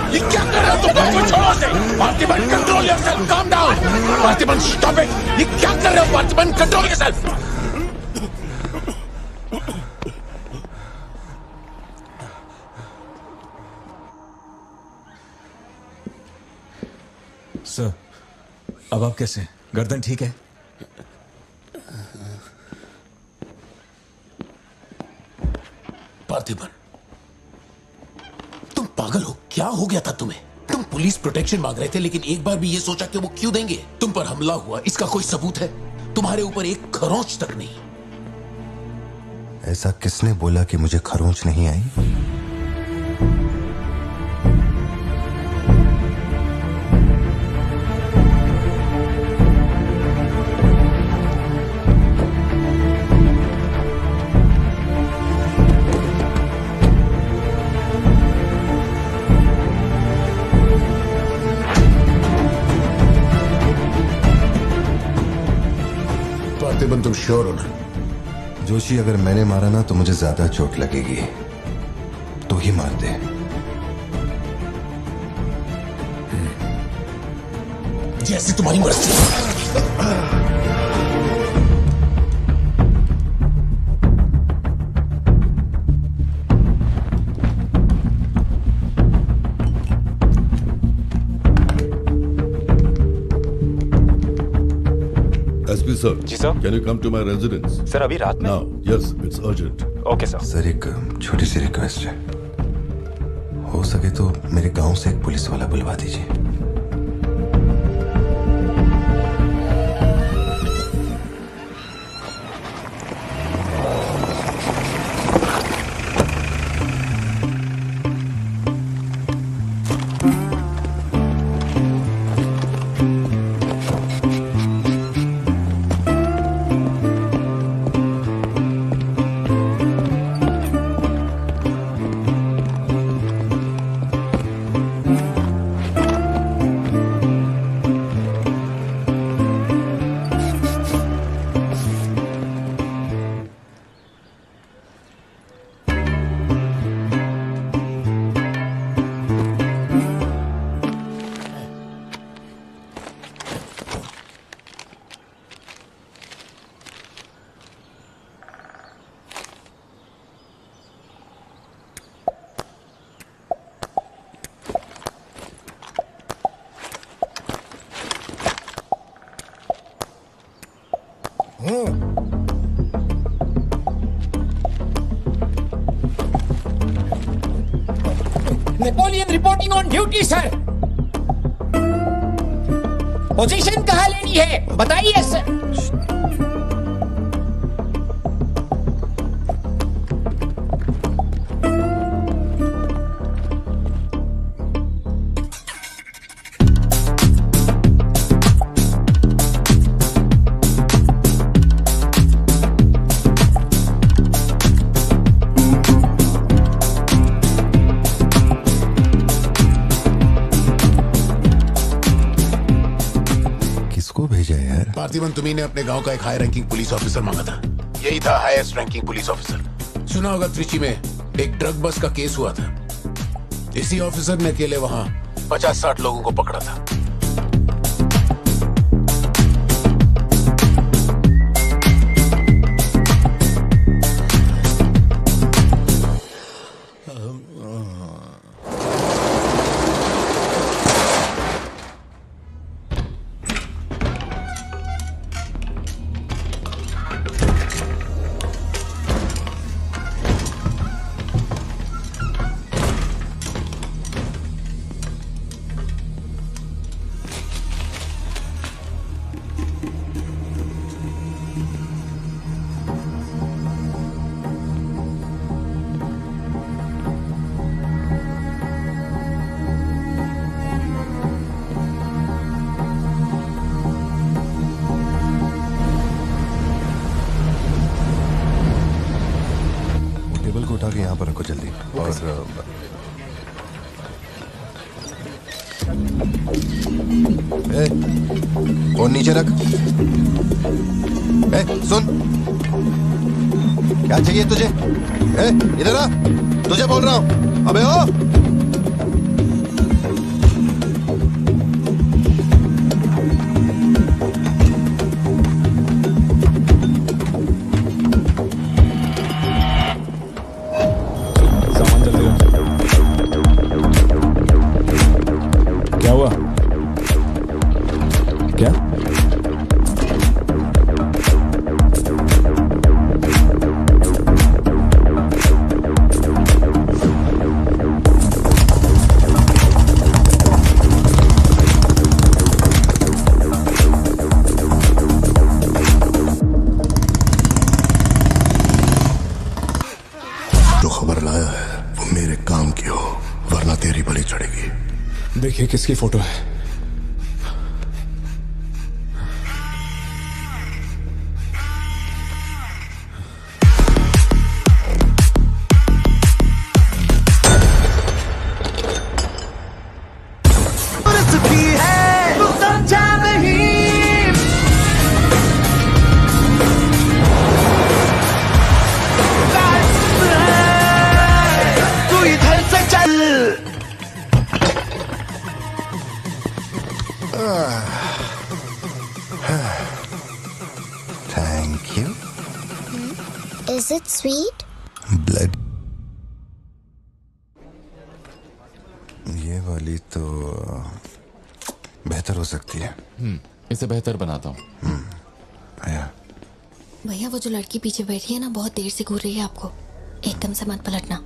ये क्या कर रहे हो तुम? छोड़ो उसे। Parthiban, control yourself, calm down. Parthiban, stop it. ये क्या कर रहे हो पार्थिबन? Control yourself. सर, अब आप कैसे? गर्दन ठीक है? पार्थिबन, तुम पागल हो? क्या हो गया था तुम्हें? तुम पुलिस प्रोटेक्शन मांग रहे थे, लेकिन एक बार भी ये सोचा कि वो क्यों देंगे? तुम पर हमला हुआ, इसका कोई सबूत है? तुम्हारे ऊपर एक खरोंच तक नहीं। ऐसा किसने बोला कि मुझे खरोंच नहीं आई? पार्थिबन, तुम श्योर हो ना? जोशी, अगर मैंने मारा ना तो मुझे ज्यादा चोट लगेगी। तो ही मार दे। जैसे तुम्हारी मर्जी। ऑफिसर जी sir. Can you come to my residence sir अभी रात में? Now yes it's urgent. Okay sir. Sir एक छोटी सी रिक्वेस्ट है, हो सके तो मेरे गांव से एक पुलिस वाला बुलवा दीजिए। Napoleon reporting on duty sir. Position कहाँ लेनी है बताइए सर। पार्थिवन तुम्ही ने अपने गांव का एक हाई रैंकिंग पुलिस ऑफिसर मांगा था, यही था हाईएस्ट रैंकिंग पुलिस ऑफिसर। सुना होगा त्रिची में एक ड्रग बस का केस हुआ था, इसी ऑफिसर ने अकेले वहां 50-60 लोगों को पकड़ा था। उठा के यहाँ पर रखो जल्दी। और नीचे रख। सुन, क्या चाहिए तुझे? इधर आ, तुझे बोल रहा हूँ। अबे ओ देखिए किसकी फोटो है। तू इधर से चल। Thank you. Is it sweet? Blood. ये वाली तो बेहतर हो सकती है। इसे बेहतर बनाता हूँ। भैया वो जो लड़की पीछे बैठी है ना, बहुत देर से घूर रही है आपको। एकदम से मत पलटना।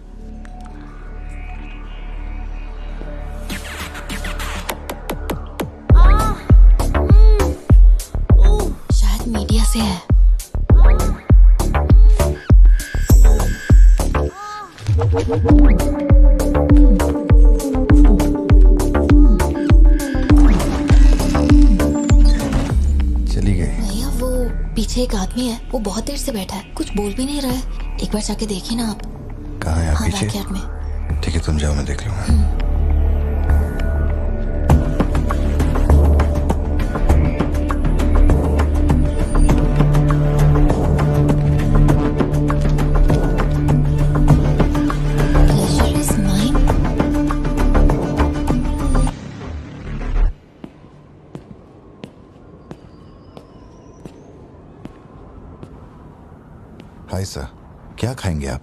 शायद मीडिया से है। चली गई। भैया वो पीछे एक आदमी है, वो बहुत देर से बैठा है, कुछ बोल भी नहीं रहा है। एक बार जाके देखिए ना आप। कहाँ है आप? हाँ, पीछे? बैकयार्ड में। ठीक है, तुम जाओ, मैं देख लूंगा। Pleasure is mine. Hi sir, क्या खाएंगे आप?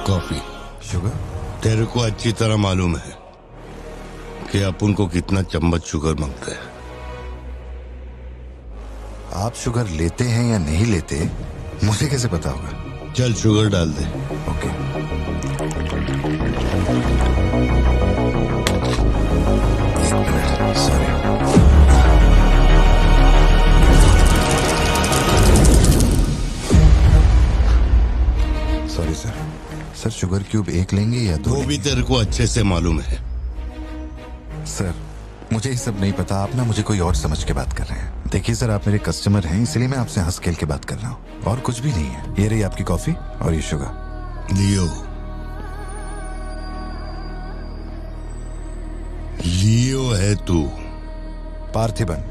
कॉफी। शुगर? तेरे को अच्छी तरह मालूम है कि अपन को कितना चम्मच शुगर मांगता है। आप शुगर लेते हैं या नहीं लेते, मुझे कैसे पता होगा? चल शुगर डाल दे। Okay. Sorry sir. Sir sugar cube एक लेंगे या दो? वो भी तेरे को अच्छे से मालूम है। सर मुझे ये सब नहीं पता, आप ना मुझे कोई और समझ के बात कर रहे हैं। देखिए सर, आप मेरे कस्टमर हैं, इसलिए मैं आपसे हंस खेल के बात कर रहा हूँ, और कुछ भी नहीं है। ये रही आपकी कॉफी और ये शुगर। लियो। लियो है तू। पार्थिबन।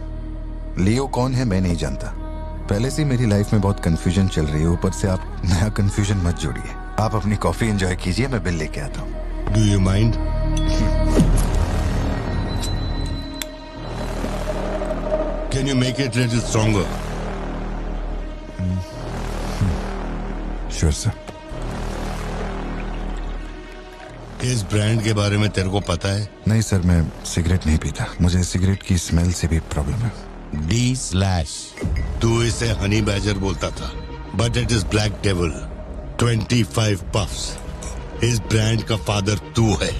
लियो कौन है मैं नहीं जानता। पहले से मेरी लाइफ में बहुत कंफ्यूजन चल रही है, ऊपर से आप नया कंफ्यूजन मत जोड़िए। आप अपनी कॉफी एंजॉय कीजिए, मैं बिल लेके आता हूँ। Do you mind? Can you make it little stronger? Sure sir. इस ब्रांड के बारे में तेरे को पता है? नहीं सर, मैं सिगरेट नहीं पीता, मुझे सिगरेट की स्मेल से भी प्रॉब्लम है। D/। तू इसे हनी बैजर बोलता था, but it is black devil. 25 puffs. इस ब्रांड का फादर तू है।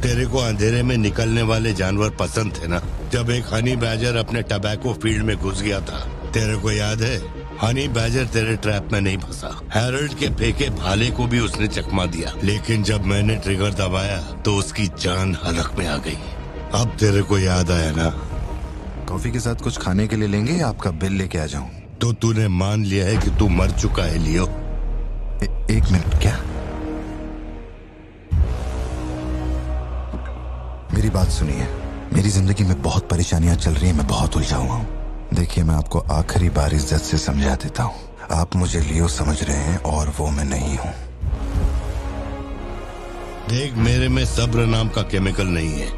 तेरे को अंधेरे में निकलने वाले जानवर पसंद थे ना? जब एक हनी बैजर अपने टबैको फील्ड में घुस गया था, तेरे को याद है? हनी बैजर तेरे ट्रैप में नहीं फंसा। हैरोल्ड के फेंके भाले को भी उसने चकमा दिया, लेकिन जब मैंने ट्रिगर दबाया तो उसकी जान हलक में आ गई। अब तेरे को याद आया ना? कॉफी के साथ कुछ खाने के लिए लेंगे या आपका बिल लेके आ जाऊं? तो तूने मान लिया है कि तू मर चुका है लियो? एक मिनट, क्या? मेरी बात सुनिए, मेरी जिंदगी में बहुत परेशानियां चल रही हैं, मैं बहुत उलझा हुआ हूँ। देखिए, मैं आपको आखिरी बार इज्जत से समझा देता हूँ, आप मुझे लियो समझ रहे हैं और वो मैं नहीं हूँ। देख, मेरे में सब्र नाम का केमिकल नहीं है,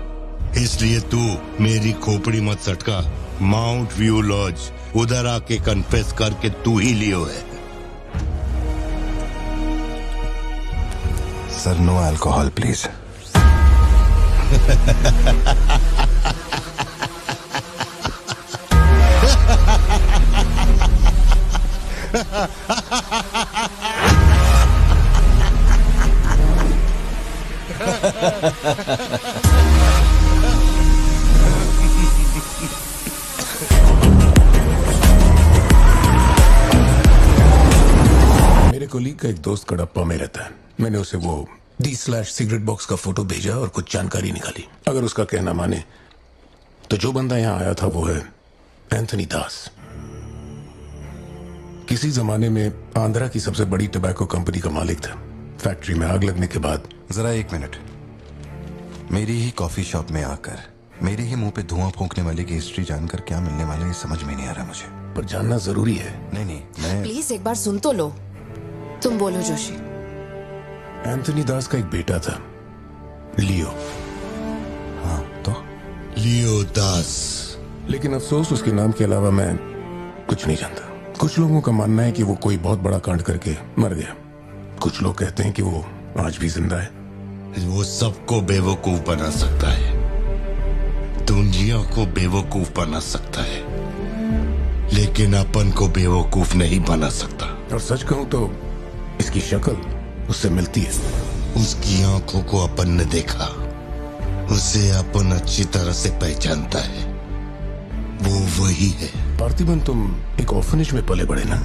इसलिए तू मेरी खोपड़ी मत सटका। माउंट व्यू लॉज, उधर आके कन्फेस करके तू ही लियो है। Sir no alcohol please. मेरे कोलीग का एक दोस्त कडप्पा में रहता है। मैंने उसे वो D/सिगरेट बॉक्स का फोटो भेजा और कुछ जानकारी निकाली। अगर उसका कहना माने तो जो बंदा यहाँ आया था वो है एंथनी दास। किसी जमाने में आंध्रा की सबसे बड़ी टबैको कंपनी का मालिक था। फैक्ट्री में आग लगने के बाद। जरा एक मिनट, मेरी ही कॉफी शॉप में आकर मेरे ही मुंह पे धुआं फूंकने वाले की हिस्ट्री जानकर क्या मिलने वाला है, समझ में नहीं आ रहा मुझे। पर जानना जरूरी है। नहीं, मैं प्लीज एक बार सुन तो लो। तुम बोलो जोशी। एंथनी दास का एक बेटा था, लियो। हाँ तो? लियो दास। लेकिन अफसोस उसके नाम के अलावा मैं कुछ नहीं जानता। कुछ लोगों का मानना है कि वो कोई बहुत बड़ा कांड करके मर गया। कुछ लोग कहते हैं कि वो आज भी जिंदा है। वो सबको बेवकूफ बना सकता है, दुनिया को बेवकूफ बना सकता है, लेकिन अपन को बेवकूफ नहीं बना सकता। और सच कहूं तो इसकी शक्ल उससे मिलती है। उसकी आंखों को अपन ने देखा, उसे अपन अच्छी तरह से पहचानता है, वो वही है। पार्थिबन, तुम एक ऑर्फनेज में पले बड़े ना,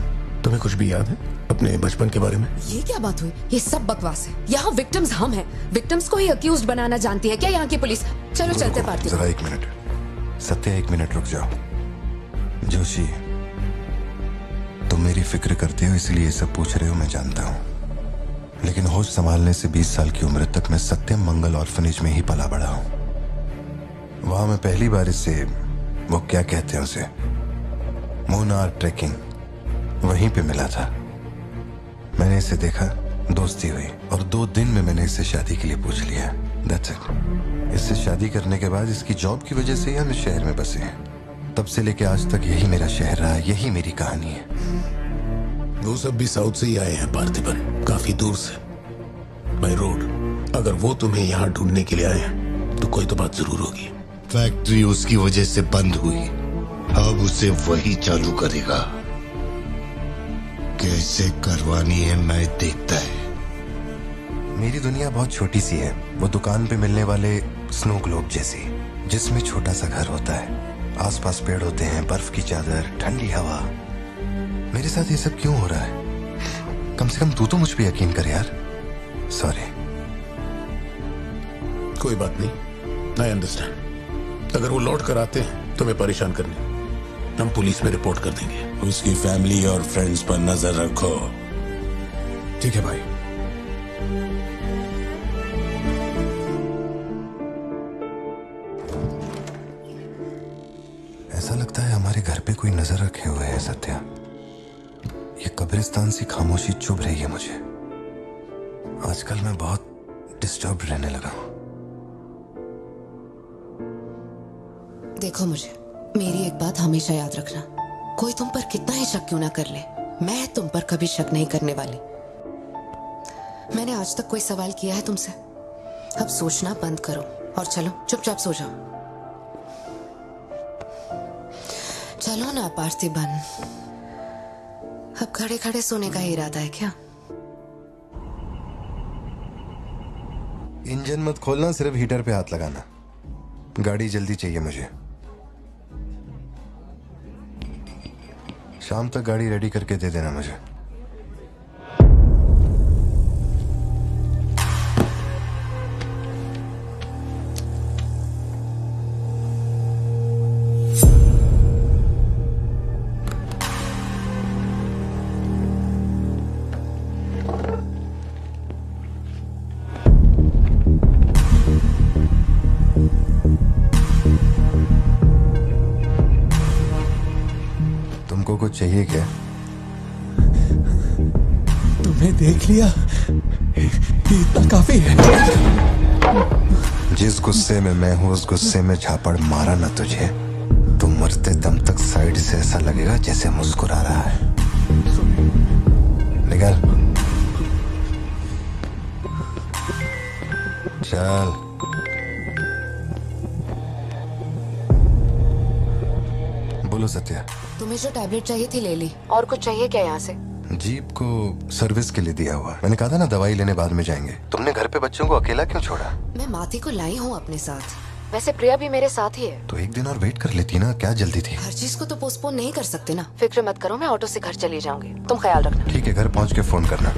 तुम्हें कुछ भी याद है अपने बचपन के बारे में? ये क्या बात हुई? ये सब बकवास है। यहाँ विक्टिम्स हम हैं। विक्टिम्स को ही अक्यूज्ड बनाना जानती है क्या यहाँ की पुलिस? चलो चलते पार्थिबन। जरा 1 मिनट सत्या, 1 मिनट रुक जाओ। जोशी, तुम मेरी फिक्र करते हो इसलिए सब पूछ रहे हो, मैं जानता हूँ, लेकिन होश संभालने से 20 साल की उम्र तक मैं सत्यम मंगल ऑर्फनेज में ही पला बड़ा हूँ। वहां मैं पहली बार इससे, वो क्या कहते हैं उसे, मोनार ट्रेकिंग, वहीं पे मिला था। मैंने इसे देखा, दोस्ती हुई, और 2 दिन में मैंने इससे शादी के लिए पूछ लिया। That's it। इससे शादी करने के बाद इसकी जॉब की वजह से ही हम इस शहर में बसे हैं। तब से लेके आज तक यही मेरा शहर रहा, यही मेरी कहानी है। वो सब भी साउथ से ही आए हैं पार्थिबन, काफी दूर से, बाय रोड। अगर वो तुम्हें यहाँ ढूंढने के लिए आए हैं तो कोई तो बात जरूर होगी। फैक्ट्री उसकी वजह से बंद हुई, अब उसे वही चालू करेगा। कैसे करवानी है मैं देखता है। मेरी दुनिया बहुत छोटी सी है, वो दुकान पे मिलने वाले स्नो ग्लोब जैसी, जिसमें छोटा सा घर होता है, आसपास पेड़ होते हैं, बर्फ की चादर, ठंडी हवा। मेरे साथ ये सब क्यों हो रहा है? कम से कम तू तो मुझ पे यकीन कर यार। सॉरी। कोई बात नहीं, आई अंडरस्टैंड। अगर वो लौट कर आते हैं तुम्हें परेशान करने, हम पुलिस में रिपोर्ट कर देंगे। उसकी फैमिली और फ्रेंड्स पर नजर रखो। ठीक है भाई। ऐसा लगता है हमारे घर पे कोई नजर रखे हुए है सत्या। ये कब्रिस्तान सी खामोशी चुभ रही है मुझे। आजकल मैं बहुत डिस्टर्ब रहने लगा हूं। देखो, मुझे मेरी एक बात हमेशा याद रखना, कोई तुम पर कितना ही शक क्यों ना कर ले, मैं तुम पर कभी शक नहीं करने वाली। मैंने आज तक कोई सवाल किया है तुमसे? अब सोचना बंद करो और चलो चुपचाप सो जाओ। चलो ना पार्थिबन, अब खड़े खड़े सोने का ही इरादा है क्या? इंजन मत खोलना, सिर्फ हीटर पे हाथ लगाना। गाड़ी जल्दी चाहिए मुझे। शाम तक गाड़ी रेडी करके दे देना मुझे। तुमको कुछ चाहिए क्या? तुम्हें देख लिया, इतना काफी है। जिस गुस्से में मैं हूं उस गुस्से में झापड़ मारा ना तुझे, तो मरते दम तक साइड से ऐसा लगेगा जैसे मुस्कुरा रहा है। निकल चल। बोलो सत्या। तुम्हें जो टैबलेट चाहिए थी ले ली, और कुछ चाहिए क्या यहाँ से? जीप को सर्विस के लिए दिया हुआ। मैंने कहा था ना दवाई लेने बाद में जाएंगे। तुमने घर पे बच्चों को अकेला क्यों छोड़ा? मैं माथी को लाई हूँ अपने साथ, वैसे प्रिया भी मेरे साथ ही है। तो 1 दिन और वेट कर लेती ना, क्या जल्दी थी? हर चीज को तो पोस्टपोन नहीं कर सकते ना। फिक्र मत करो, मैं ऑटो से घर चली जाऊंगी, तुम ख्याल रखना। ठीक है, घर पहुँच के फोन करना।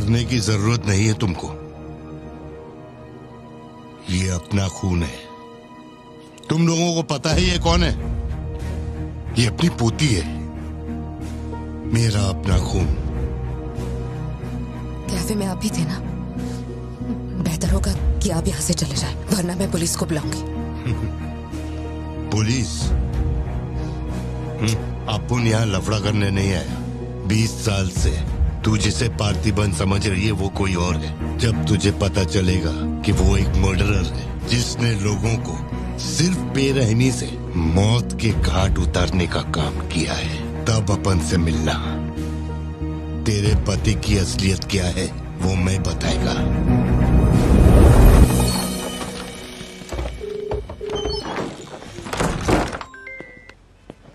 डरने की जरूरत नहीं है तुमको। ये अपना खून है। तुम लोगों को पता है ये कौन है? ये अपनी पोती है, मेरा अपना खून। कैफे में आप भी थे ना? बेहतर होगा कि आप यहाँ से चले जाएं, वरना मैं पुलिस को बुलाऊंगी। पुलिस? अपुन यहाँ लफड़ा करने नहीं आया। 20 साल से तू जिसे पार्थिबन समझ रही है वो कोई और है। जब तुझे पता चलेगा कि वो एक मर्डरर है जिसने लोगों को सिर्फ बेरहमी से मौत के घाट उतारने का काम किया है, तब अपन से मिलना। तेरे पति की असलियत क्या है वो मैं बताएगा।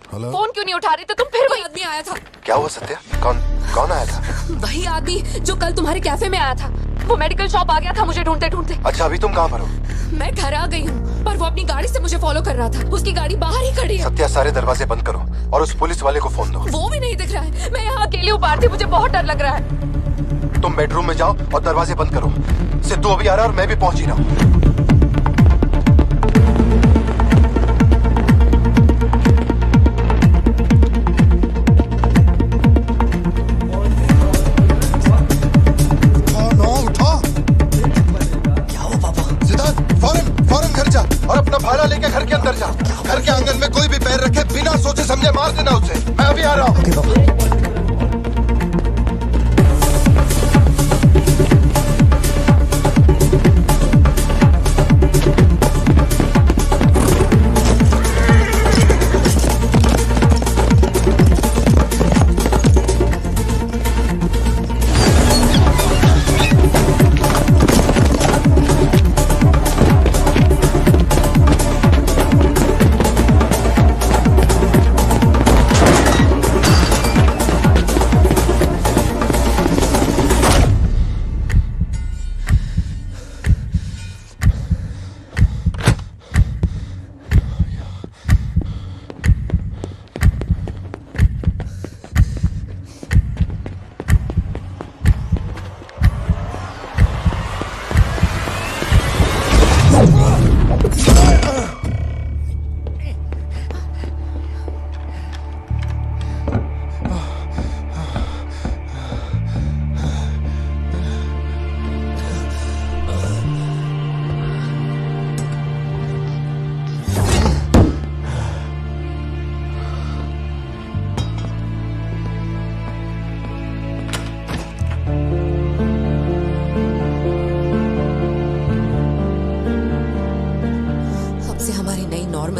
हेलो? फोन क्यों नहीं उठा रहे थे तुम? फिर वही आदमी आया था। क्या हुआ सत्या? कौन आया था? वही आदमी जो कल तुम्हारे कैफे में आया था। वो मेडिकल शॉप आ गया था मुझे ढूंढते ढूंढते। अच्छा, अभी तुम कहाँ पर हो? मैं घर आ गई हूँ, पर वो अपनी गाड़ी से मुझे फॉलो कर रहा था। उसकी गाड़ी बाहर ही खड़ी है। सत्या, सारे दरवाजे बंद करो और उस पुलिस वाले को फोन दो। वो भी नहीं दिख रहा है। मैं यहाँ अकेली हूँ पार्थी, मुझे बहुत डर लग रहा है। तुम बेडरूम में जाओ और दरवाजे बंद करो। सिद्धू अभी आ रहा है और मैं भी पहुंच ही रहा हूँ। भाड़ा लेके घर के अंदर जा। घर के आंगन में कोई भी पैर रखे बिना सोचे समझे मार देना उसे। मैं अभी आ रहा हूँ।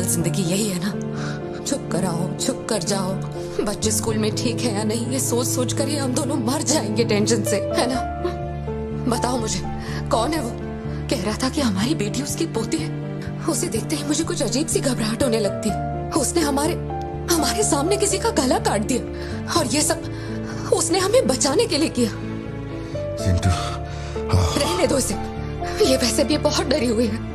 जिंदगी यही है ना, चुप कर आओ, चुप कर जाओ। बच्चे स्कूल में ठीक है या नहीं ये सोच सोच कर ही हम दोनों मर जाएंगे टेंशन से, है ना? बताओ मुझे, कौन है वो? कह रहा था कि हमारी बेटी उसकी पोती है। उसे देखते ही मुझे कुछ अजीब सी घबराहट होने लगती है। उसने हमारे सामने किसी का गला काट दिया और ये सब उसने हमें बचाने के लिए किया। चिंटू, रहने दो इसे, ये वैसे भी बहुत डरी हुई है।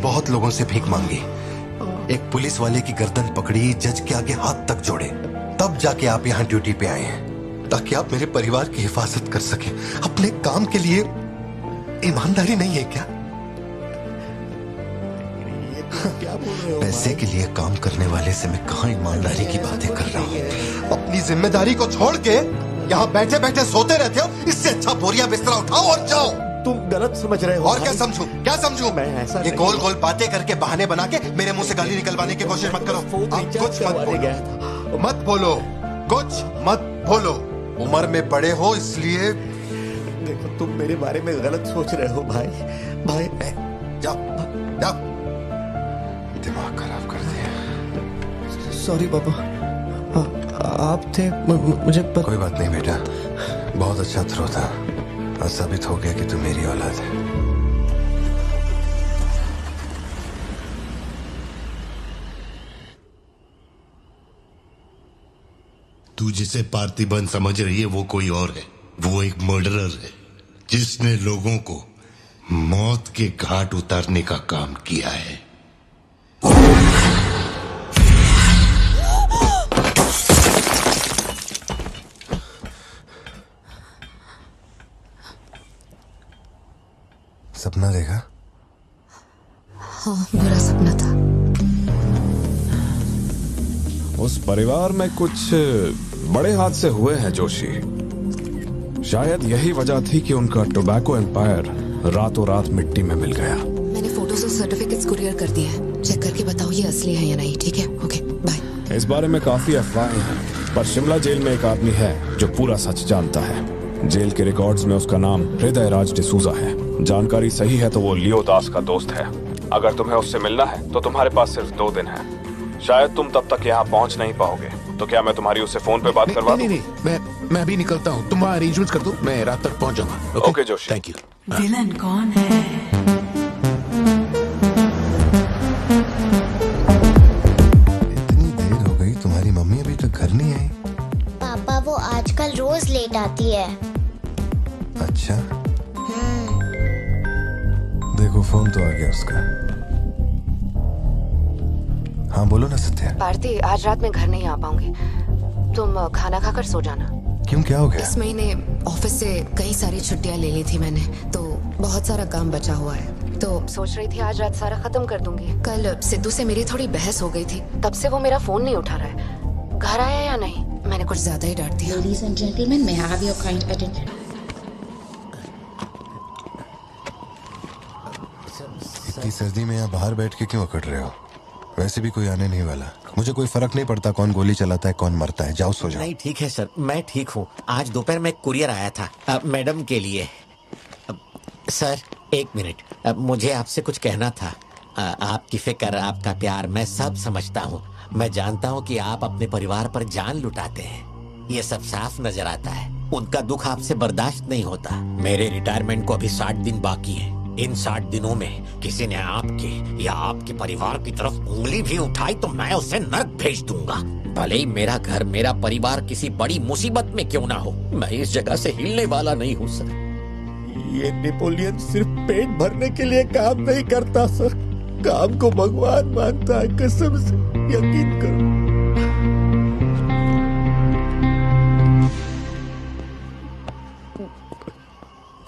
बहुत लोगों से भीख मांगी, एक पुलिस वाले की गर्दन पकड़ी, जज के आगे हाथ तक जोड़े, तब जाके आप यहाँ ड्यूटी पे आए हैं ताकि आप मेरे परिवार की हिफाजत कर सके। अपने काम के लिए ईमानदारी नहीं है क्या? क्या बोल रहे हो? पैसे के लिए काम करने वाले से मैं कहाँ ईमानदारी की बातें कर रहा हूँ? अपनी जिम्मेदारी को छोड़ के यहाँ बैठे बैठे सोते रहते हो। इससे अच्छा बोरिया बिस्तरा उठाओ और जाओ। तुम गलत समझ रहे हो। और क्या समझूं? क्या समझूं? मैं ऐसा ये गोल गोल बातें करके बहाने बना के मेरे मुंह से गाली निकलवाने की कोशिश मत करो। आप कुछ मत बोलो, मत बोलो, कुछ मत बोलो। उम्र में बड़े हो इसलिए। देखो, तुम मेरे बारे में गलत सोच रहे हो भाई। जाओ जाओ, दिमाग खराब कर दिया। सॉरी पापा, आप थे मुझे कोई बात नहीं बेटा, बहुत अच्छा थ्रो था। आज साबित हो गया कि तू मेरी औलाद है। तू जिसे पार्थिबन समझ रही है वो कोई और है। वो एक मर्डरर है जिसने लोगों को मौत के घाट उतारने का काम किया है। सपना देखा? हाँ, बुरा सपना था। उस परिवार में कुछ बड़े हादसे हुए हैं जोशी। शायद यही वजह थी कि उनका टोबैको एम्पायर रातों रात मिट्टी में मिल गया। मैंने फोटोज और सर्टिफिकेट्स कुरियर कर दिए हैं। चेक करके बताओ ये असली है या नहीं। ठीक है, ओके, बाय। इस बारे में काफी अफवाहें हैं, पर शिमला जेल में एक आदमी है जो पूरा सच जानता है। जेल के रिकॉर्ड्स में उसका नाम हृदय राज डिसूजा है। जानकारी सही है तो वो लियो दास का दोस्त है। अगर तुम्हें उससे मिलना है तो तुम्हारे पास सिर्फ 2 दिन है। शायद तुम तब तक यहाँ पहुँच नहीं पाओगे, तो क्या मैं तुम्हारी उससे फोन पे बात करवा दूं? नहीं, मैं भी निकलता हूँ। तुम अरेंजमेंट कर दो, मैं रात तक पहुँच जाऊंगा। Okay Joshi, thank you. Villain कौन है? इतनी देर हो गई, तुम्हारी मम्मी अभी तक घर नहीं आई? पापा वो आजकल रोज लेट आती है। अच्छा, देखो फोन तो आ गया उसका। हाँ बोलो ना सत्या। भारती, आज रात में घर नहीं आ पाऊंगी। तुम खाना खाकर सो जाना। क्यों, क्या हो गया? इस महीने ऑफिस से कई सारी छुट्टियां ले ली थी मैंने, तो बहुत सारा काम बचा हुआ है। तो सोच रही थी आज रात सारा खत्म कर दूंगी। कल सिद्धू से मेरी थोड़ी बहस हो गई थी, तब से वो मेरा फोन नहीं उठा रहा है। घर आया या नहीं? मैंने कुछ ज्यादा ही डांट दिया। Ladies and gentlemen, may I have your kind attention? इतनी सर्दी में यहाँ बाहर बैठ के क्यों अकड़ रहे हो? वैसे भी कोई आने नहीं वाला। मुझे कोई फर्क नहीं पड़ता कौन गोली चलाता है कौन मरता है। जाओ सो जाओ। नहीं ठीक है सर, मैं ठीक हूँ। आज दोपहर में कुरियर आया था मैडम के लिए। सर 1 मिनट, मुझे आपसे कुछ कहना था। आपकी फिक्र, आपका प्यार मैं सब समझता हूँ। मैं जानता हूँ कि आप अपने परिवार पर जान लुटाते हैं, ये सब साफ नजर आता है। उनका दुख आपसे बर्दाश्त नहीं होता। मेरे रिटायरमेंट को अभी 60 दिन बाकी है। इन 60 दिनों में किसी ने आपके या आपके परिवार की तरफ उंगली भी उठाई तो मैं उसे नर्क भेज दूंगा। भले ही मेरा घर, मेरा परिवार किसी बड़ी मुसीबत में क्यों ना हो, मैं इस जगह से हिलने वाला नहीं हूँ सर। ये नेपोलियन सिर्फ पेट भरने के लिए काम नहीं करता सर, काम को भगवान मानता है। कसम से यकीन करो।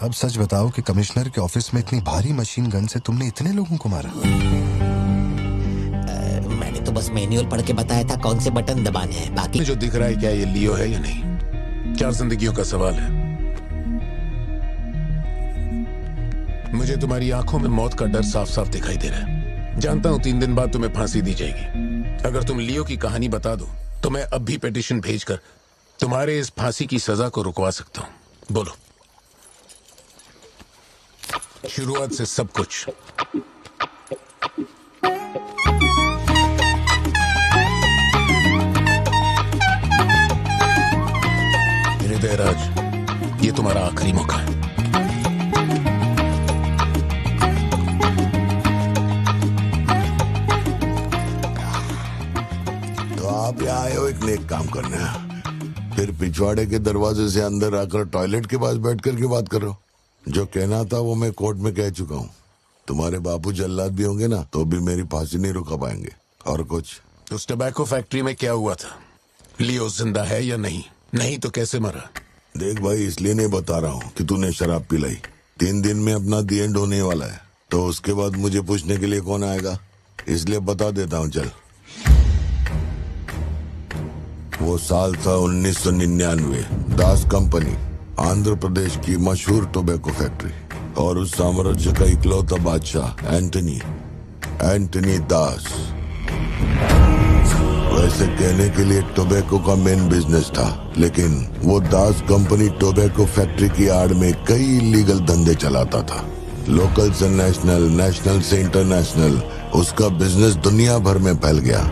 अब सच बताओ कि कमिश्नर के ऑफिस में इतनी भारी मशीन गन से तुमने इतने लोगों को मारा? मैंने तो बस मैनुअल पढ़ के बताया था कौन से बटन दबाने हैं। बाकी जो दिख रहा है क्या ये लियो है या नहीं? 4 जिंदगियों का सवाल है। मुझे तुम्हारी आंखों में मौत का डर साफ साफ दिखाई दे रहा है। जानता हूं 3 दिन बाद तुम्हें फांसी दी जाएगी। अगर तुम लियो की कहानी बता दो तो मैं अब भी पिटीशन भेजकर तुम्हारे इस फांसी की सजा को रुकवा सकता हूं। बोलो। शुरुआत से सब कुछ। हृदय राज, ये तुम्हारा आखिरी मौका है। तो आप यहाँ आए हो एक नेक काम करने, फिर पिछवाड़े के दरवाजे से अंदर आकर टॉयलेट के पास बैठ कर के बात कर रहे हो। जो कहना था वो मैं कोर्ट में कह चुका हूँ। तुम्हारे बापू जल्लाद भी होंगे ना तो भी मेरी फांसी नहीं रुका पाएंगे। और कुछ? उस टबैको फैक्ट्री में क्या हुआ था? लियो जिंदा है या नहीं? नहीं तो कैसे मरा? देख भाई, इसलिए नहीं बता रहा हूँ कि तूने शराब पिलाई। 3 दिन में अपना दी एंड होने वाला है, तो उसके बाद मुझे पूछने के लिए कौन आएगा, इसलिए बता देता हूँ। चल, वो साल था 1999। दास कंपनी, आंध्र प्रदेश की मशहूर टोबैको फैक्ट्री, और उस साम्राज्य का इकलौता बादशाह एंटनी दास। वैसे कहने के लिए टोबैको का मेन बिजनेस था, लेकिन वो दास कंपनी टोबैको फैक्ट्री की आड़ में कई इलीगल धंधे चलाता था। लोकल से नेशनल, नेशनल से इंटरनेशनल, उसका बिजनेस दुनिया भर में फैल गया।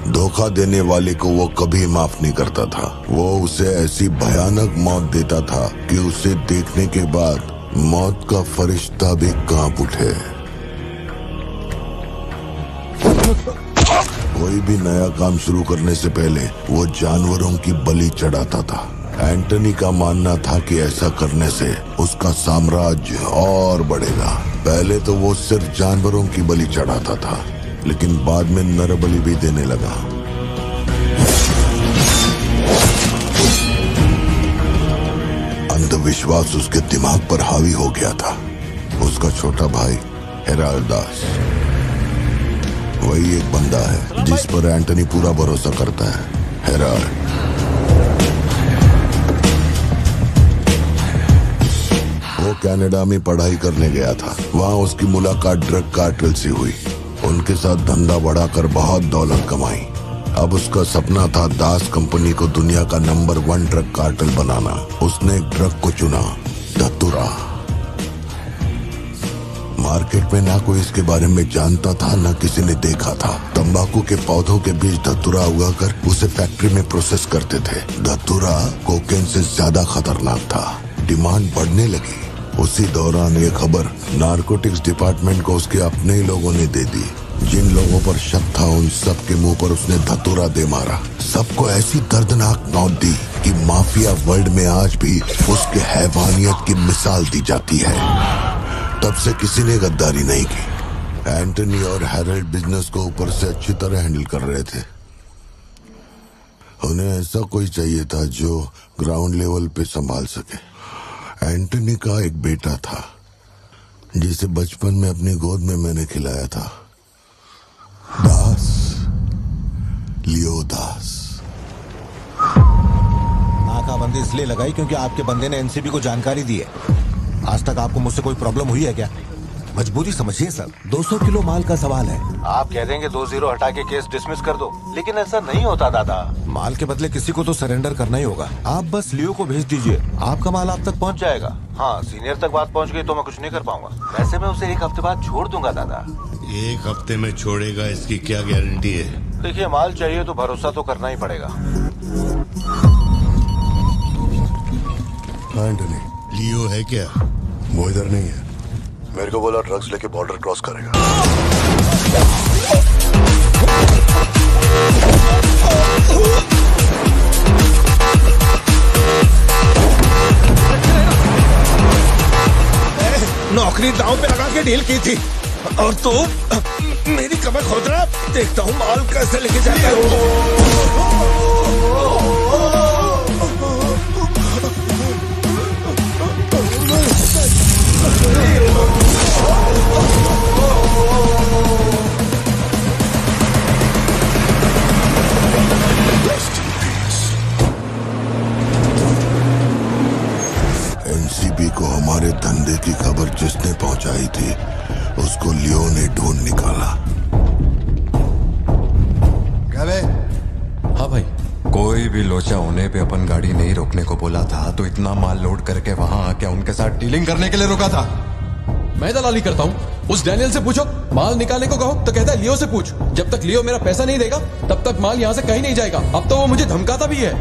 धोखा देने वाले को वो कभी माफ नहीं करता था। वो उसे ऐसी भयानक मौत देता था कि उसे देखने के बाद मौत का फरिश्ता भी कांप उठे। कोई भी नया काम शुरू करने से पहले वो जानवरों की बलि चढ़ाता था। एंटनी का मानना था कि ऐसा करने से उसका साम्राज्य और बढ़ेगा। पहले तो वो सिर्फ जानवरों की बलि चढ़ाता था, लेकिन बाद में नर बलि भी देने लगा। अंधविश्वास उसके दिमाग पर हावी हो गया था। उसका छोटा भाई हेराल्ड दास वही एक बंदा है जिस पर एंटनी पूरा भरोसा करता है। हेराल्ड वो कनाडा में पढ़ाई करने गया था। वहाँ उसकी मुलाकात ड्रग कार्टेल से हुई। उनके साथ धंधा बढ़ाकर बहुत दौलत कमाई। अब उसका सपना था दास कंपनी को दुनिया का नंबर 1 ड्रग कार्टेल बनाना। उसने एक ड्रग को चुना, धतूरा। मार्केट में ना कोई इसके बारे में जानता था, ना किसी ने देखा था। तंबाकू के पौधों के बीच धतूरा उगाकर उसे फैक्ट्री में प्रोसेस करते थे। धतूरा कोकेन से ज्यादा खतरनाक था। डिमांड बढ़ने लगी। उसी दौरान ये खबर नारकोटिक्स डिपार्टमेंट को उसके अपने ही लोगों ने दे दी। जिन लोगों पर शक था उन सब के मुंह पर उसने धतूरा दे मारा। सबको ऐसी दर्दनाक मौत दी कि माफिया वर्ल्ड में आज भी उसके हैवानियत की मिसाल दी जाती है। तब से किसी ने गद्दारी नहीं की। एंटनी और हैरल्ड बिजनेस को ऊपर से अच्छी तरह हैंडल कर रहे थे। उन्हें ऐसा कोई चाहिए था जो ग्राउंड लेवल पे संभाल सके। एंटनी का एक बेटा था जिसे बचपन में अपनी गोद में मैंने खिलाया था, दास, लियो दास। नाकाबंदी इसलिए लगाई क्योंकि आपके बंदे ने एनसीबी को जानकारी दी है। आज तक आपको मुझसे कोई प्रॉब्लम हुई है क्या? मजबूरी समझिए सर, 200 किलो माल का सवाल है। आप कह देंगे 2-0 हटा के केस डिसमिस कर दो, लेकिन ऐसा नहीं होता दादा। माल के बदले किसी को तो सरेंडर करना ही होगा। आप बस लियो को भेज दीजिए, आपका माल आप तक पहुंच जाएगा। हाँ, सीनियर तक बात पहुंच गई तो मैं कुछ नहीं कर पाऊंगा। वैसे मैं उसे 1 हफ्ते बाद छोड़ दूंगा दादा। 1 हफ्ते में छोड़ेगा इसकी क्या गारंटी है? देखिए, माल चाहिए तो भरोसा तो करना ही पड़ेगा। एंटनी, लियो है क्या? वो इधर नहीं है। मेरे को बोला ड्रग्स लेके बॉर्डर क्रॉस करेगा। नौकरी दांव पे लगा के डील की थी और तू मेरी कमर खोद रहा। देखता हूँ माल कैसे लेके जाता है। एनसीबी को हमारे धंधे की खबर जिसने पहुंचाई थी उसको लियो ने ढूंढ निकाला। क्या बे? हाँ भाई, कोई भी लोचा होने पे अपन गाड़ी नहीं रोकने को बोला था, तो इतना माल लोड करके वहां आके उनके साथ डीलिंग करने के लिए रुका था। मैं दलाली करता हूँ? उस डैनियल से पूछो। माल निकालने को कहो तो कहता है लियो से पूछ। जब तक लियो मेरा पैसा नहीं देगा तब तक माल यहाँ से कहीं नहीं जाएगा। अब तो वो मुझे धमकाता भी है।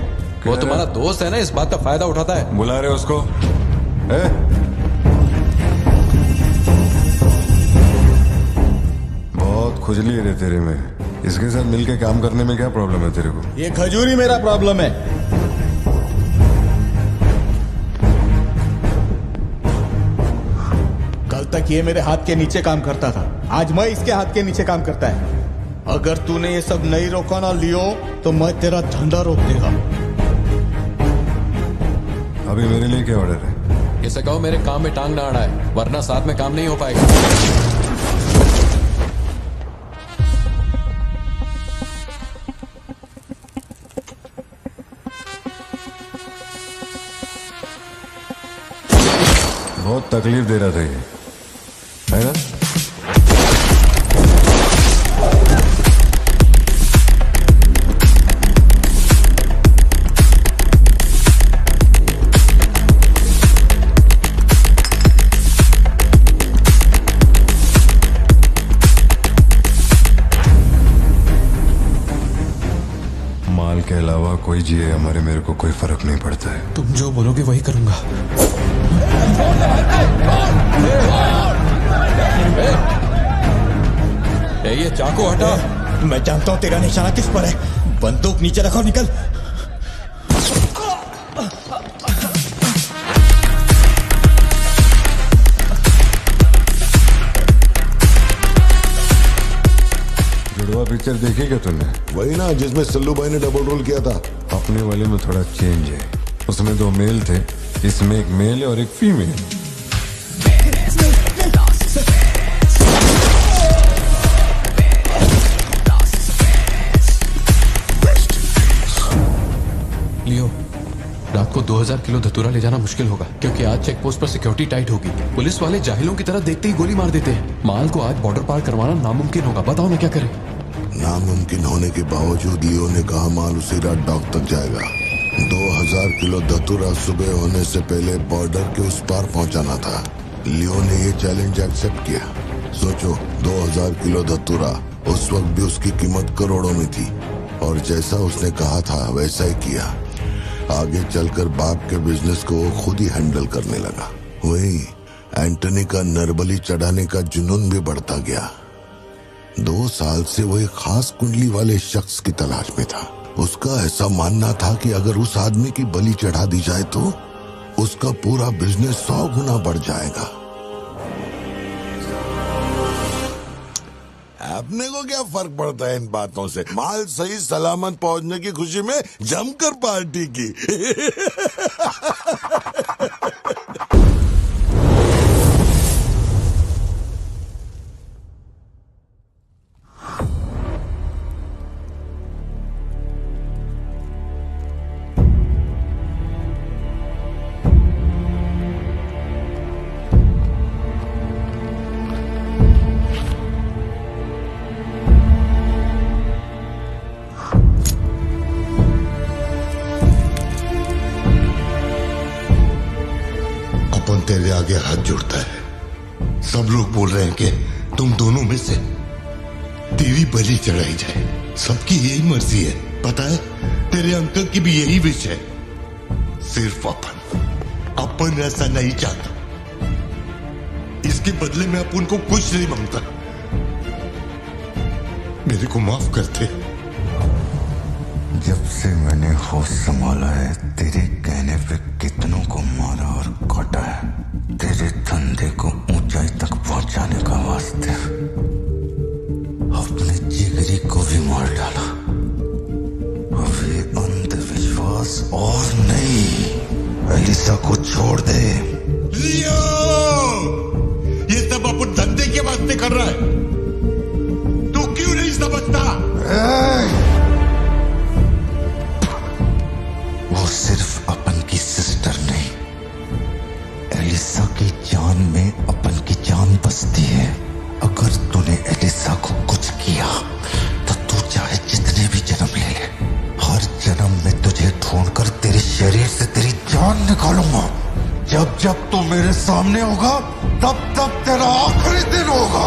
वो तुम्हारा दोस्त है ना, इस बात का फायदा उठाता है। बुला रहे उसको? बहुत खुजली है रे तेरे में। इसके साथ मिलके काम करने में क्या प्रॉब्लम है तेरे को? ये खजूरी मेरा प्रॉब्लम है। कल तक ये मेरे हाथ के नीचे काम करता था, आज मैं इसके हाथ के नीचे काम करता है। अगर तूने ये सब नहीं रोका ना लियो तो मैं तेरा धंधा रोक देगा। अभी मेरे लिए क्या ऑर्डर है? इसे कहो मेरे काम में टांग ना अड़ा है, वरना साथ में काम नहीं हो पाएगा। बहुत तकलीफ दे रहा था ये, है ना? माल के अलावा कोई जिए हमारे, मेरे को कोई फर्क नहीं पड़ता है। तुम जो बोलोगे वही करूंगा। ये चाकू हटा। मैं जानता हूं तेरा निशाना किस पर है। बंदूक नीचे रखो, निकल। पिक्चर देखी क्या तूने? वही ना जिसमें सल्लू भाई ने डबल रोल किया था। अपने वाले में थोड़ा चेंज है, उसमें 2 मेल थे, इसमें 1 मेल और 1 फीमेल। लियो, रात को 2000 किलो धतूरा ले जाना मुश्किल होगा क्योंकि आज चेक पोस्ट पर सिक्योरिटी टाइट होगी। पुलिस वाले जाहिलों की तरह देखते ही गोली मार देते हैं। माल को आज बॉर्डर पार करवाना नामुमकिन होगा। बताओ ना क्या करें? नामुमकिन होने के बावजूद लियो ने कहा माल उसी रात डॉक तक जाएगा। 2000 किलो धतूरा सुबह होने से पहले बॉर्डर के उस पार पहुंचाना था। लियो ने ये चैलेंज एक्सेप्ट किया। सोचो 2000 किलो धतूरा, उस वक्त भी उसकी कीमत करोड़ों में थी और जैसा उसने कहा था वैसा ही किया। आगे चलकर बाप के बिजनेस को वो खुद ही हैंडल करने लगा। वही एंटनी का नरबली चढ़ाने का जुनून भी बढ़ता गया। 2 साल से वो एक खास कुंडली वाले शख्स की तलाश में था। उसका ऐसा मानना था कि अगर उस आदमी की बलि चढ़ा दी जाए तो उसका पूरा बिजनेस 100 गुना बढ़ जाएगा। अपने को क्या फर्क पड़ता है इन बातों से? माल सही सलामत पहुंचने की खुशी में जमकर पार्टी की। तेरे आगे हाथ जोड़ता है। सब लोग बोल रहे हैं कि तुम दोनों में से तेरी बलि चढ़ाई जाए। सबकी यही मर्जी है, पता है? तेरे अंकल की भी यही विश है। सिर्फ अपन ऐसा नहीं चाहता। इसके बदले में अपन को कुछ नहीं मांगता। मेरे को माफ करते। जब से मैंने होश संभाला है, तेरे कहने पे कितनों को मारा और काटा है। तेरे धंधे को ऊंचाई तक पहुंचाने का वास्ते अपने जिगरी को भी मार डाला। अब ये अंधविश्वास और नहीं, एलिसा को छोड़ दे। लियो, ये सब अपन धंधे के वास्ते कर रहा है। तू क्यों नहीं समझता? वो सिर्फ अपन की सिस्टर नहीं, एलिसा की जान में अपन की जान बसती है। अगर तूने एलिसा को कुछ किया तो तू चाहे जितने भी जन्म ले ले, हर जन्म में तुझे ढूंढकर तेरे शरीर से तेरी जान निकालूंगा। जब जब तू मेरे सामने होगा तब तब तेरा आखिरी दिन होगा।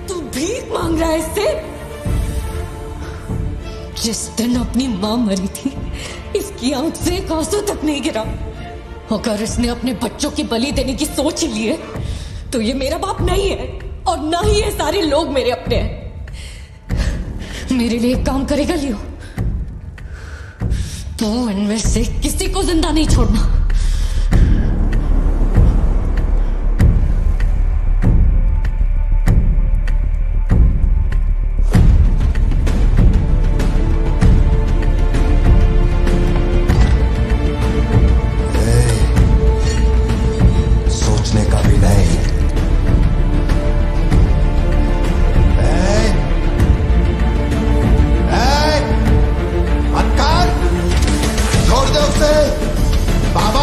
तू भीख मांग रहा है इससे? जिस दिन अपनी मां मरी थी, इसकी आंख से एक आंसू तक नहीं गिरा। अगर इसने अपने बच्चों की बलि देने की सोच ही ली है तो ये मेरा बाप नहीं है और ना ही ये सारे लोग मेरे अपने हैं। मेरे लिए एक काम करेगा लियो, तो इनमें से किसी को जिंदा नहीं छोड़ना। बाबा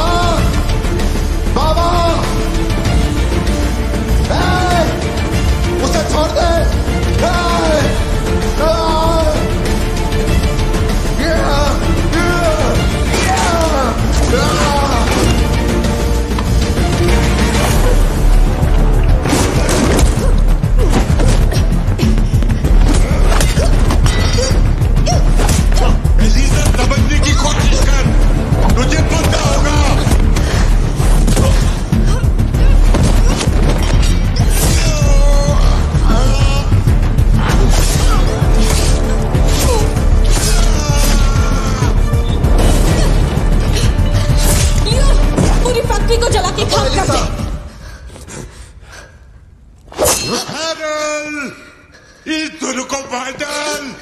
पाटन।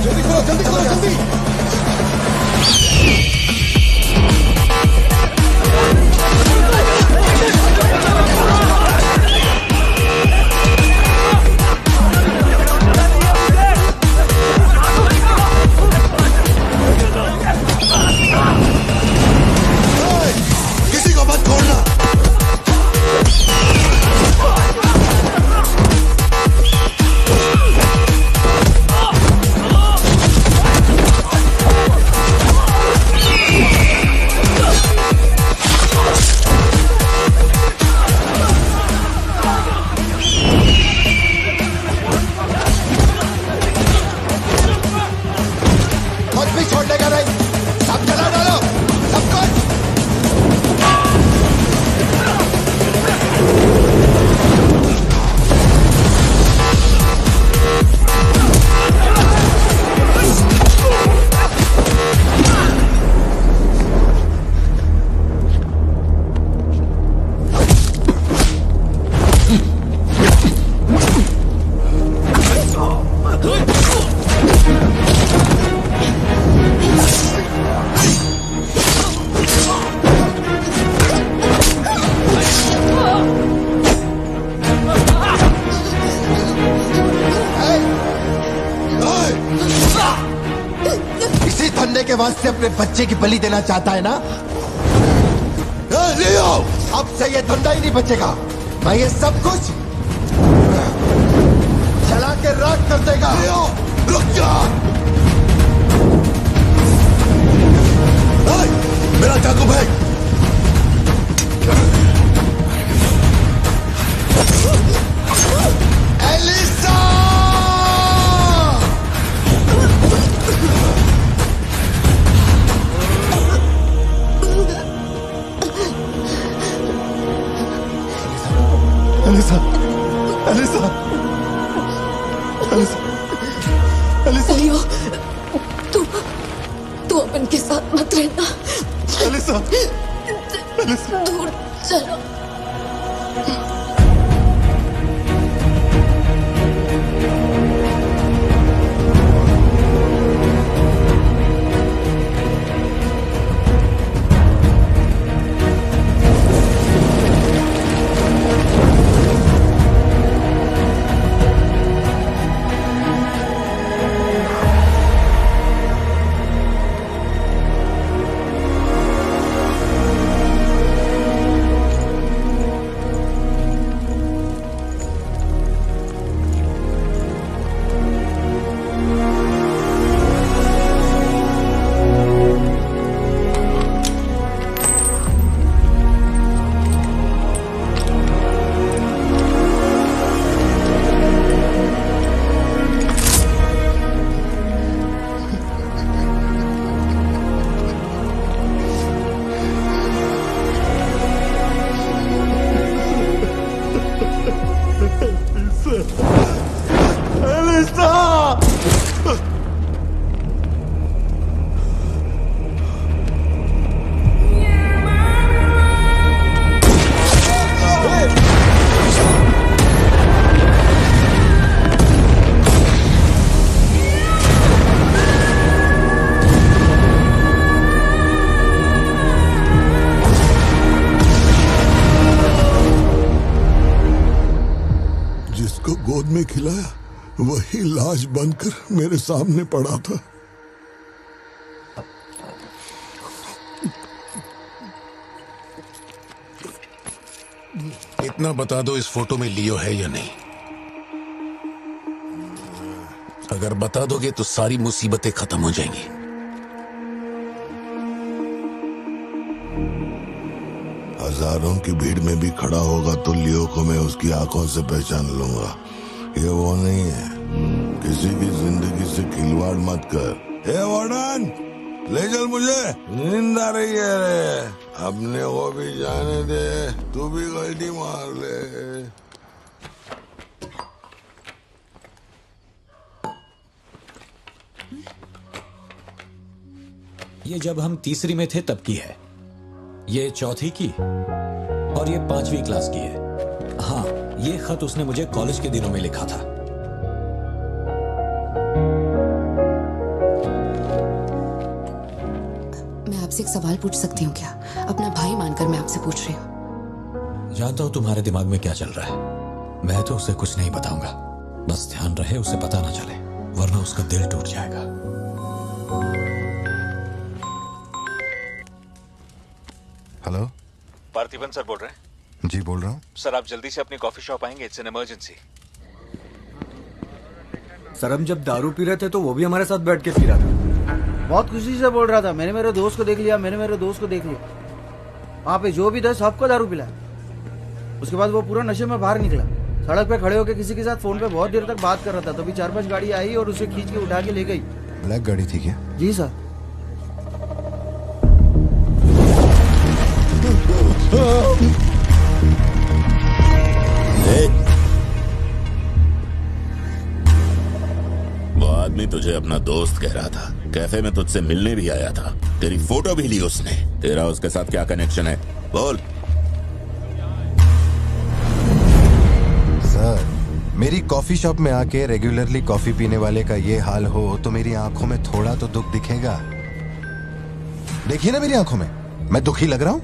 जल्दी करो, जल्दी करो, जल्दी। किसी को मत छोड़ना। कुछ भी छोड़ने का नहीं, सब जला डालो, सब कुछ। इसी धंधे के वास्ते अपने बच्चे की बलि देना चाहता है ना? लियो, अब से ये धंधा ही नहीं बचेगा। मैं ये सब कुछ जला के राख कर देगा। लियो, रुक जा। मेरा चाकू फेंक। Elisa! Elisa, Elisa, Elisa, Elisa. Leo, तू अब इनके साथ मत रहना। Elisa, Elisa. दूर चलो। गोद में खिलाया वही लाश बनकर मेरे सामने पड़ा था। इतना बता दो, इस फोटो में लियो है या नहीं? अगर बता दोगे तो सारी मुसीबतें खत्म हो जाएंगी। हजारों की भीड़ में भी खड़ा होगा तो लियो को मैं उसकी आंखों से पहचान लूंगा। ये वो नहीं है। किसी की जिंदगी से खिलवाड़ मत कर। हे वार्डन, ले चल, मुझे नींद आ रही है रे। अपने को भी जाने दे, तू भी गलती मार ले। ये जब हम तीसरी में थे तब की है, ये चौथी की और ये 5वीं क्लास की है। ये खत उसने मुझे कॉलेज के दिनों में लिखा था। मैं आपसे एक सवाल पूछ सकती हूँ क्या? अपना भाई मानकर मैं आपसे पूछ रही हूँ। जानता हूं तुम्हारे दिमाग में क्या चल रहा है। मैं तो उसे कुछ नहीं बताऊंगा, बस ध्यान रहे उसे पता ना चले, वरना उसका दिल टूट जाएगा। हेलो, पार्थिबन सर बोल रहे हैं? जी बोल रहा हूँ। सर आप जल्दी से अपनी कॉफी शॉप आएंगे? It's an emergency. सर हम जब दारू पी रहे थे तो वो भी हमारे साथ बैठ के पी रहा था। बहुत खुशी से बोल रहा था, मैंने मेरे दोस्त को देख लिया, मैंने मेरे दोस्त को देख लिया। वहाँ पे जो भी था सबको दारू पिलाया। उसके बाद वो पूरा नशे में बाहर निकला, सड़क पे खड़े होकर किसी के साथ फोन पे बहुत देर तक बात कर रहा था। तभी 4-5 गाड़ी आई और उसे खींच के उठा के ले गई। ब्लैक गाड़ी थी क्या? जी सर। वो आदमी तुझे अपना दोस्त कह रहा था, कैफे में तुझसे मिलने भी आया था, तेरी फोटो भी ली उसने। तेरा उसके साथ क्या कनेक्शन है, बोल। सर, मेरी कॉफी शॉप में आके रेगुलरली कॉफी पीने वाले का ये हाल हो तो मेरी आंखों में थोड़ा तो दुख दिखेगा। देखिए ना मेरी आंखों में, मैं दुखी लग रहा हूं?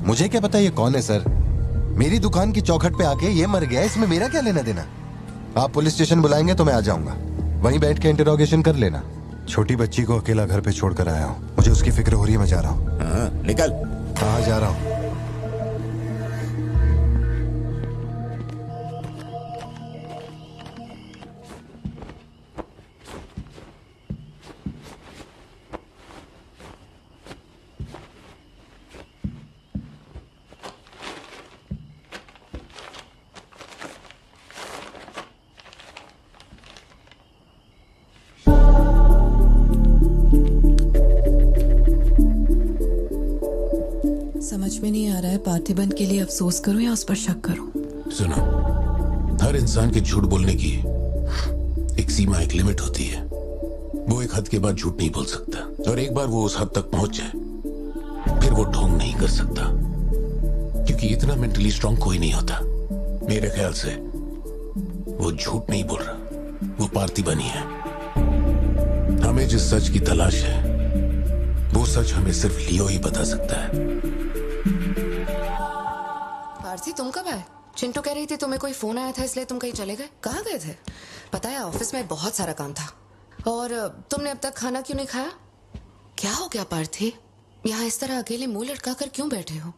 मुझे क्या पता ये कौन है सर। मेरी दुकान की चौखट पे आके ये मर गया, इसमें मेरा क्या लेना देना। आप पुलिस स्टेशन बुलाएंगे तो मैं आ जाऊंगा, वहीं बैठ के इंटरोगेशन कर लेना। छोटी बच्ची को अकेला घर पे छोड़कर आया हूँ, मुझे उसकी फिक्र हो रही है। मैं जा रहा हूँ। निकल। हाँ जा रहा हूँ। समझ में नहीं आ रहा है पार्थिबन के लिए अफसोस करूं या उस पर शक करूं। सुनो, हर इंसान के झूठ बोलने की एक सीमा, एक लिमिट होती है। वो एक हद के बाद झूठ नहीं बोल सकता, और एक बार वो उस हद तक पहुंच जाए फिर वो ढोंग नहीं कर सकता, क्योंकि इतना मेंटली स्ट्रांग कोई नहीं होता। मेरे ख्याल से वो झूठ नहीं बोल रहा, वो पार्थिबन ही है। हमें जिस सच की तलाश है वो सच हमें सिर्फ लियो ही बता सकता है। पार्थी, तुम कब आए? चिंटू कह रही थी तुम्हें कोई फोन आया था इसलिए तुम कहीं चले गए। कहाँ गए थे? पता है ऑफिस में बहुत सारा काम था। और तुमने अब तक खाना क्यों नहीं खाया? क्या हो गया पार्थी? यहाँ इस तरह अकेले मुंह लटका कर क्यों बैठे हो?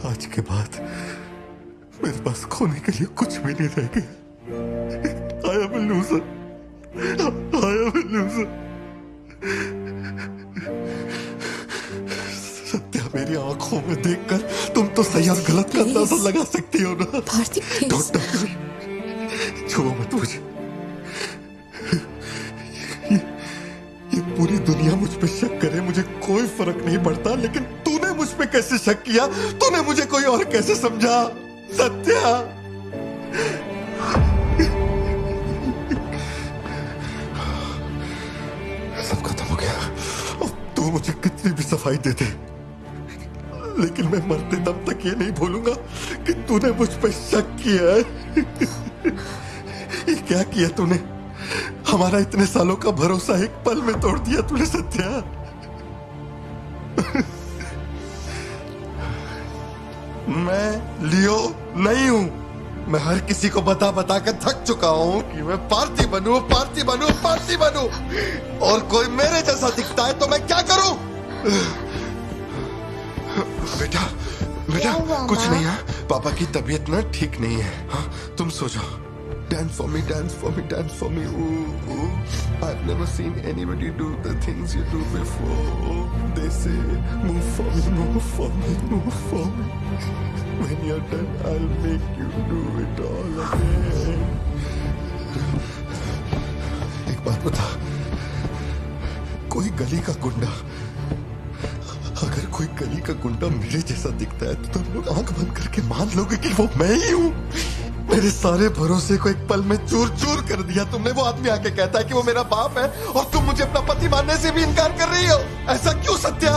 आज के बाद मेरे पास खोने के लिए कुछ भी नहीं रह गया। I am a loser. I am a loser. Satya, मेरी आंखों में देखकर तुम तो सही और गलत का अंदाजा लगा सकती हो ना। Don't touch me. छुओ मत मुझे। ये पूरी दुनिया मुझ पे शक करे, मुझे कोई फर्क नहीं पड़ता, लेकिन तूने मुझ पे कैसे शक किया? तूने मुझे कोई और कैसे समझा? सत्या, सब खत्म हो गया। अब तू मुझे कितनी भी सफाई दे दे, लेकिन मैं मरते दम तक ये नहीं भूलूंगा कि तूने मुझ पे शक किया है। ये क्या किया तूने? हमारा इतने सालों का भरोसा एक पल में तोड़ दिया तूने सत्या। मैं लियो नहीं हूं। मैं हर किसी को बता बता कर थक चुका हूं कि मैं पार्थी बनूं, पार्थी बनूं, पार्थी बनूं, और कोई मेरे जैसा दिखता है तो मैं क्या करूं? बेटा बेटा कुछ नहीं है, पापा की तबीयत ना ठीक नहीं है। हाँ, तुम सो जाओ। Dance for me, dance for me, dance for me. Ooh, ooh. I've never seen anybody do the things you do before. They say, move for me, move for me, move for me. When you're done, I'll make you do it all again. एक बात बता, कोई गली का गुंडा अगर कोई गली का गुंडा मेरे जैसा दिखता है तो तुम लोग आंख बंद करके मान लोगे कि वो मैं ही हूँ। मेरे सारे भरोसे को एक पल में चूर चूर कर दिया तुमने। वो आदमी आके कहता है कि वो मेरा बाप है और तुम मुझे अपना पति मानने से भी इनकार कर रही हो। ऐसा क्यों सत्या?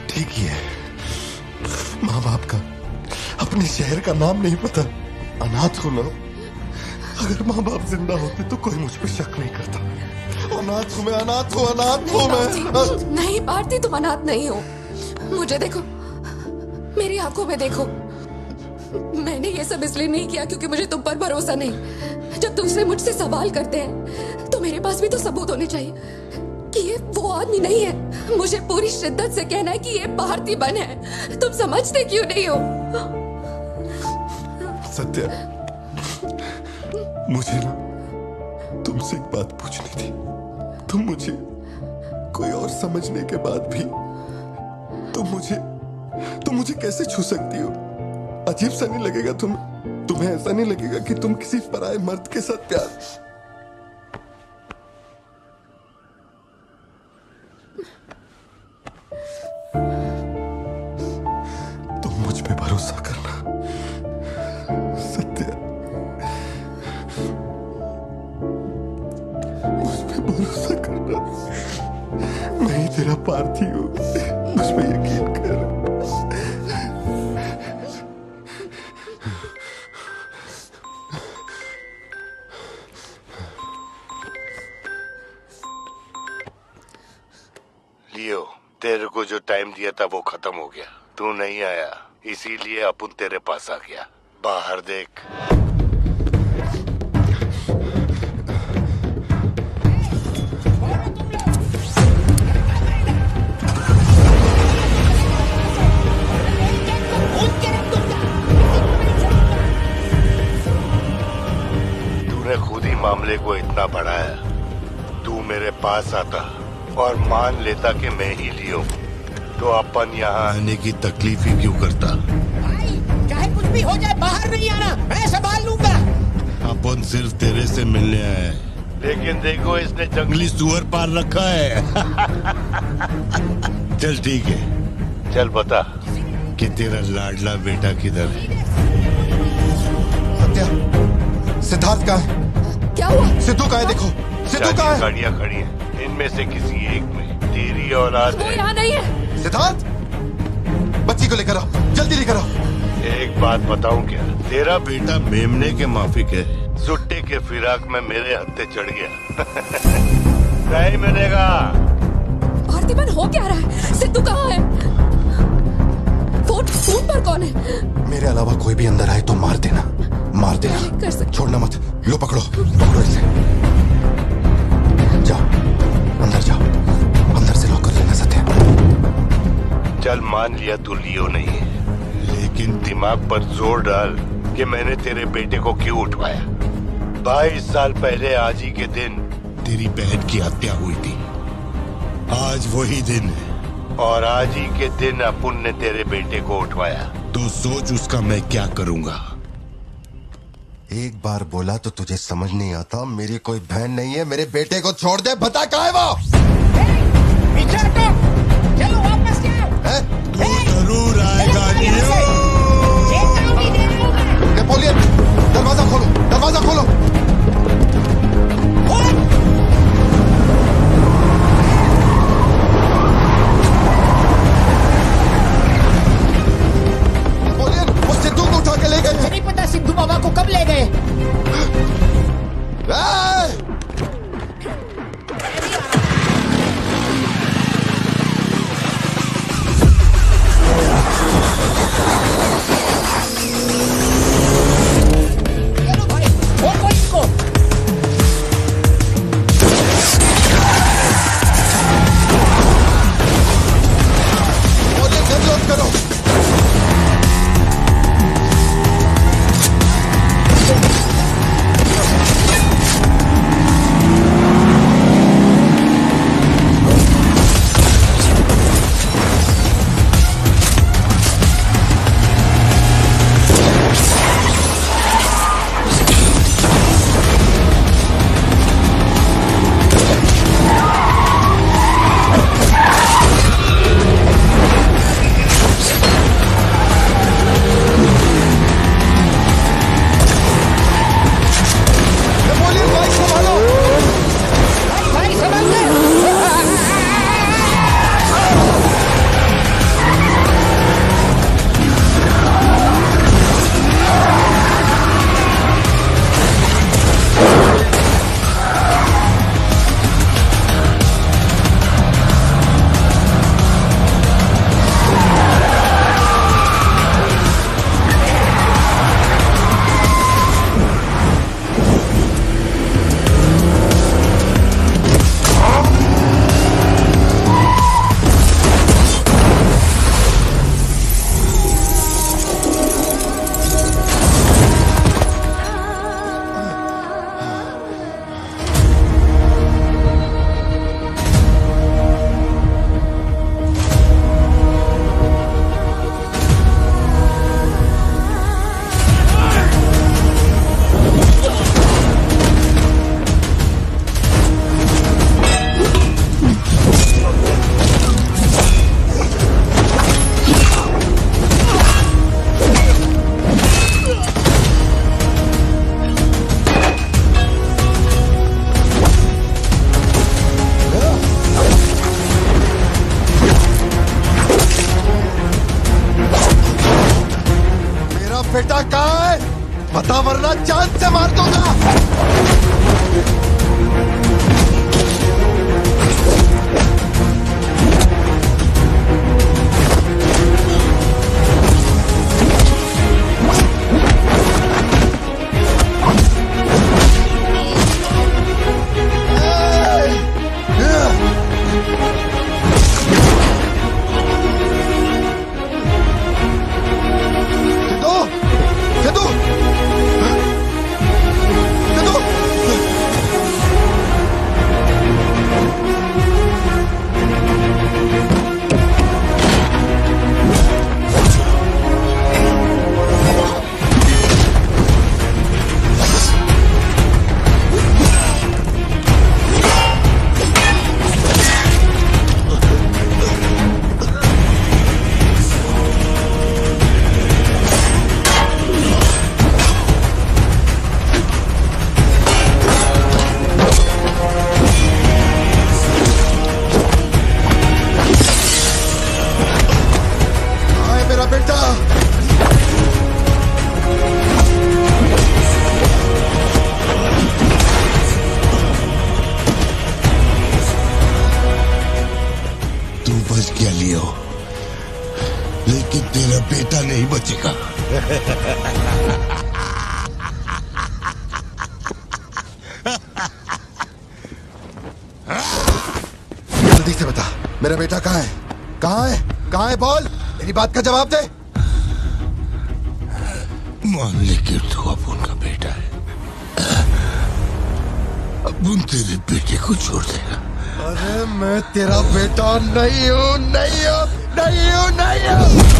ठीक ही है, माँ बाप का अपने शहर का नाम नहीं पता, अनाथ हो ना। अगर माँ बाप जिंदा होते तो कोई मुझ पर शक नहीं करता। अनाथ हूँ मैं, अनाथ हूँ, अनाथ हूँ मैं। नहीं भारती, तुम अनाथ नहीं हो। मुझे देखो, मेरी आंखों में देखो। मैंने ये सब इसलिए नहीं किया क्योंकि मुझे तुम पर भरोसा नहीं। जब दूसरे मुझसे सवाल करते हैं तो मेरे पास भी तो सबूत होने चाहिए कि ये वो आदमी नहीं है। मुझे पूरी शिद्दत से कहना है कि ये भारती बन है। तुम समझते क्यों नहीं हो? सत्या, मुझे ना तुमसे एक बात पूछनी थी। तुम मुझे कोई और समझने के बाद भी तुम मुझे कैसे छू सकती हो? अजीब सा नहीं लगेगा तुम्हें ऐसा नहीं लगेगा कि तुम किसी पराये मर्द के साथ प्यार? तुम मुझ पे भरोसा करना सत्या, मुझ पे भरोसा करना। मैं ही तेरा पार्थी हूँ, मुझ पे यकीन कर। लियो, तेरे को जो टाइम दिया था वो खत्म हो गया। तू नहीं आया, इसीलिए अपन तेरे पास आ गया। बाहर देख। तूने खुद ही मामले को इतना बढ़ाया। तू मेरे पास आता और मान लेता कि मैं ही लियो, तो अपन यहाँ आने की तकलीफ ही क्यों करता? चाहे कुछ भी हो जाए, बाहर नहीं आना, मैं संभाल लूंगा। अपन सिर्फ तेरे से मिलने आए, लेकिन देखो इसने जंगली सुअर पाल रखा है। चल ठीक है, चल बता कि तेरा लाडला बेटा किधर है? सत्या, सिद्धार्थ कहाँ है? क्या हुआ? सिद्धू कहाँ है? देखो सिद्धू कहाँ है? गाड़ियाँ खड़ी हैं, इनमें से किसी एक में तेरी औलाद वो यहाँ नहीं है। सिद्धार्थ, बच्ची को लेकर आओ, जल्दी लेकर आओ। एक बात बताऊं क्या? तेरा बेटा मेमने के माफिक है, सुट्टे के फिराक में मेरे हत्थे चढ़ गया। नहीं मिलेगा। भारतीबन हो क्या रहा है? सिद्धू कहाँ है? फोन पर कौन है? मेरे अलावा कोई भी अंदर आए तो मार देना, मार देना, छोड़ना मत। लो पकड़ो, पकड़ो इसे। जाओ अंदर जाओ, अंदर से लॉक कर लेना सत्या। चल मान लिया तू लियो नहीं है, लेकिन दिमाग पर जोर डाल कि मैंने तेरे बेटे को क्यों उठवाया। 22 साल पहले आज ही के दिन तेरी बहन की हत्या हुई थी। आज वही दिन है और आज ही के दिन अपुन ने तेरे बेटे को उठवाया। तो सोच उसका मैं क्या करूंगा। एक बार बोला तो तुझे समझ नहीं आता? मेरी कोई बहन नहीं है, मेरे बेटे को छोड़ दे। बता कहाँ है वो? पीछे हटो, चलो वापस जाओ। जरूर आएगा लियो। नेपोलियन, दरवाजा खोलो, दरवाजा खोलो। नेपोलियन, वो सिद्धू को उठा के ले गए। नहीं पता सिद्धू बाबा को कब ले गए। बता वरना जान से मार दूंगा। जल्दी से बता, मेरा बेटा कहाँ है? कहाँ है? कहाँ है? बोल, मेरी बात का जवाब दे। मान ले कि तू अपुन का बेटा है, अपुन तेरे बेटे को छोड़ देगा। अरे मैं तेरा बेटा नहीं हूँ, नहीं हूँ, नहीं हूँ, नहीं हूँ।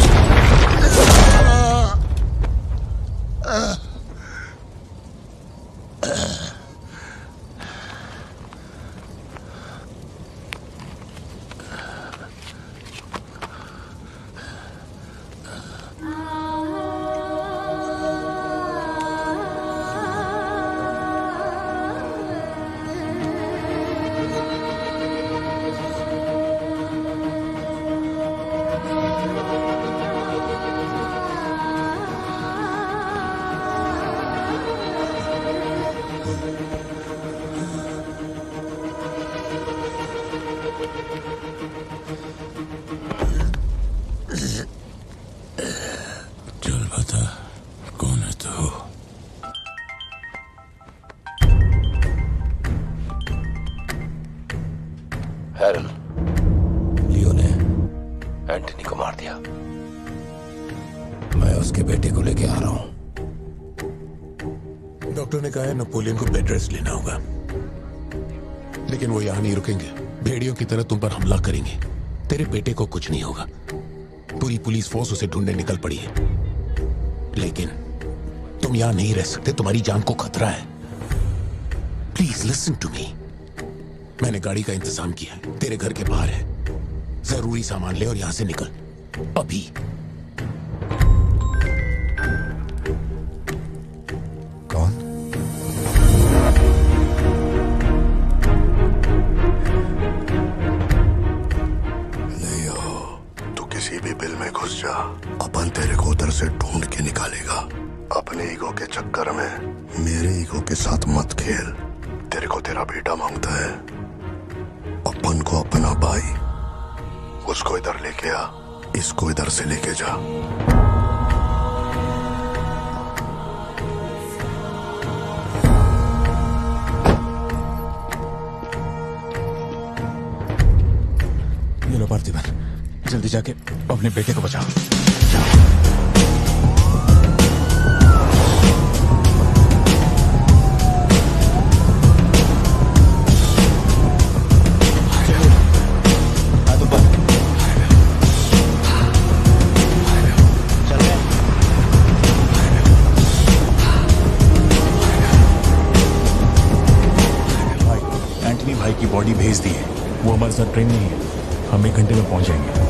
लियो ने एंटनी को मार दिया। मैं उसके बेटे को लेके आ रहा हूं। डॉक्टर ने कहा है नेपोलियन को बेड रेस्ट लेना होगा, लेकिन वो यहां नहीं रुकेंगे। भेड़ियों की तरह तुम पर हमला करेंगे। तेरे बेटे को कुछ नहीं होगा। पूरी पुलिस फोर्स उसे ढूंढने निकल पड़ी है, लेकिन तुम यहां नहीं रह सकते। तुम्हारी जान को खतरा है। Please listen to me. मैंने गाड़ी का इंतजाम किया है, तेरे घर के बाहर है। जरूरी सामान ले और यहां से निकल अभी। कौन? लियो, तू किसी भी बिल में घुस जा, अपन तेरे को उधर से ढूंढ के निकालेगा। अपने ईगो के चक्कर में मेरे ईगो के साथ मत खेल। तेरे को तेरा बेटा मांगता है, अपन को अपना भाई। उसको इधर लेके आ, इसको इधर से लेके जा। ये लो पार्थिवन, जल्दी जाके अपने बेटे को बचाओ। भाई की बॉडी भेज दी है। वो हमारे साथ ट्रेन नहीं है। हम 1 घंटे में पहुंच जाएंगे।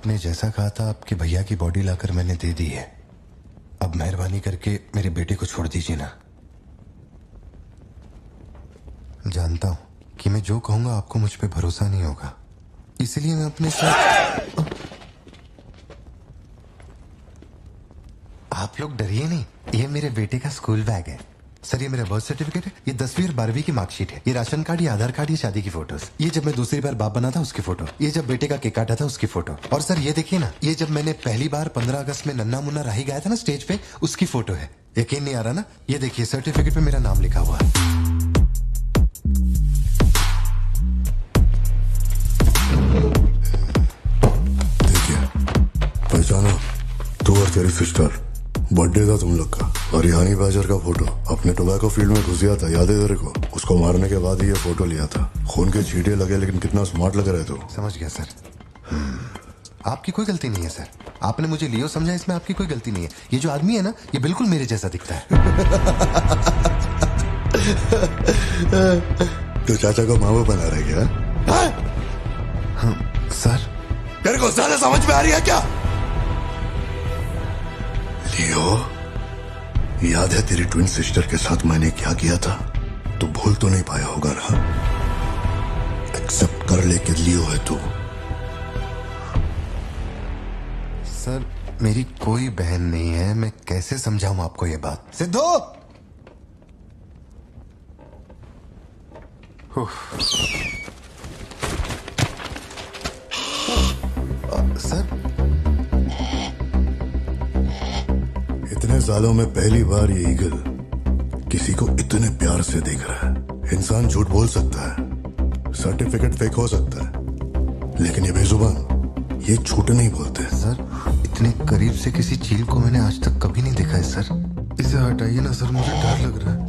आपने जैसा कहा था आपके भैया की बॉडी लाकर मैंने दे दी है। अब मेहरबानी करके मेरे बेटे को छोड़ दीजिए ना। जानता हूं कि मैं जो कहूंगा आपको मुझ पे भरोसा नहीं होगा, इसलिए मैं अपने साथ। आप लोग डरिए नहीं, ये मेरे बेटे का स्कूल बैग है। सर ये मेरा बर्थ सर्टिफिकेट है, ये 10वीं और 12वीं की मार्कशीट है, ये राशन कार्ड, ये आधार कार्ड, ये शादी की फोटोज, ये जब मैं दूसरी बार बाप बना था उसकी फोटो, ये जब बेटे का केक काटा था उसकी फोटो, और सर ये देखिए ना, ये जब मैंने पहली बार 15 अगस्त में नन्ना मुन्ना राही गाया था ना स्टेज पे, उसकी फोटो है। यकीन नहीं आ रहा ना? ये देखिए सर्टिफिकेट पे मेरा नाम लिखा हुआ है। देखिए पहचानो, तू और तेरी सिस्टर, बर्थडे था तुम लोग का, और हनी बैजर का फोटो अपने टोबैको फील्ड में घुस गया था, याद है तेरे को? उसको मारने के बाद ही ये फोटो लिया था। खून के छींटे लगे लेकिन कितना स्मार्ट लग रहे थे। समझ गया सर। आपकी कोई गलती नहीं है सर, आपने मुझे लियो समझा, इसमें आपकी कोई गलती नहीं है। ये जो आदमी है ना, ये बिल्कुल मेरे जैसा दिखता है। तो चाचा को मामा बना रहे क्या? सर तेरे को ज्यादा समझ में आ रही है क्या? लियो, याद है तेरी ट्विन सिस्टर के साथ मैंने क्या किया था? तू भूल तो नहीं पाया होगा ना? एक्सेप्ट कर ले कि लियो है तू। सर मेरी कोई बहन नहीं है, मैं कैसे समझाऊं आपको ये बात? सिद्धू! सर इतने सालों में पहली बार ये ईगल किसी को इतने प्यार से देख रहा है। इंसान झूठ बोल सकता है, सर्टिफिकेट फेक हो सकता है, लेकिन ये बेजुबान, ये झूठ नहीं बोलते। सर इतने करीब से किसी चील को मैंने आज तक कभी नहीं देखा है सर। इसे हटाइए ना सर, मुझे डर लग रहा है।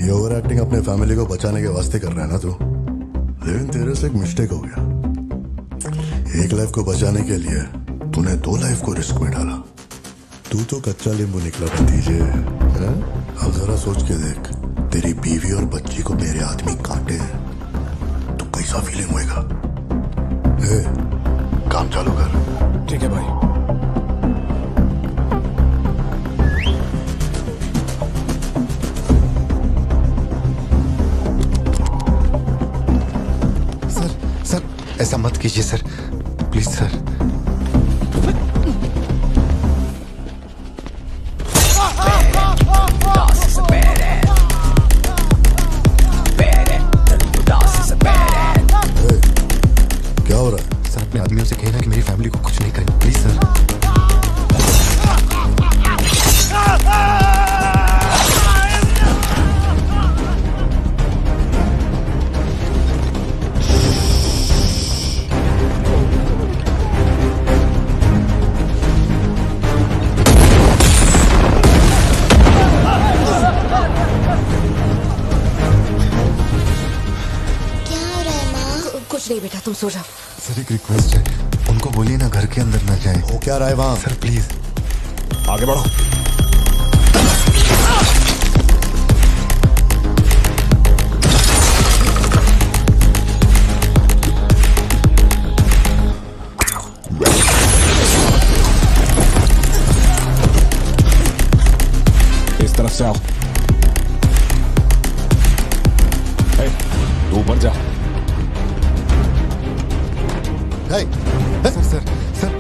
ये ओवर एक्टिंग अपने फैमिली को बचाने के वास्ते कर रहा है ना तू, लेकिन तेरे से एक मिस्टेक हो गया। एक लाइफ को बचाने के लिए तूने 2 लाइफ को रिस्क में डाला। तू तो कच्चा नींबू निकला भतीजे। अब जरा सोच के देख, तेरी बीवी और बच्ची को तेरे आदमी काटे तो कैसा फीलिंग होएगा? काम चालू कर। ठीक है भाई। ऐसा मत कीजिए सर, प्लीज सर। क्या हो रहा है? सर अपने आदमियों से कहना कि मेरी फैमिली को कुछ नहीं करें, प्लीज सर। नहीं बेटा, तुम सो जाओ। सर एक रिक्वेस्ट है, उनको बोलिए ना घर के अंदर ना जाए। हो क्या रहा है वहां? सर प्लीज आगे बढ़ो। इस तरफ से आओ। तू ऊपर जा। सर सर सर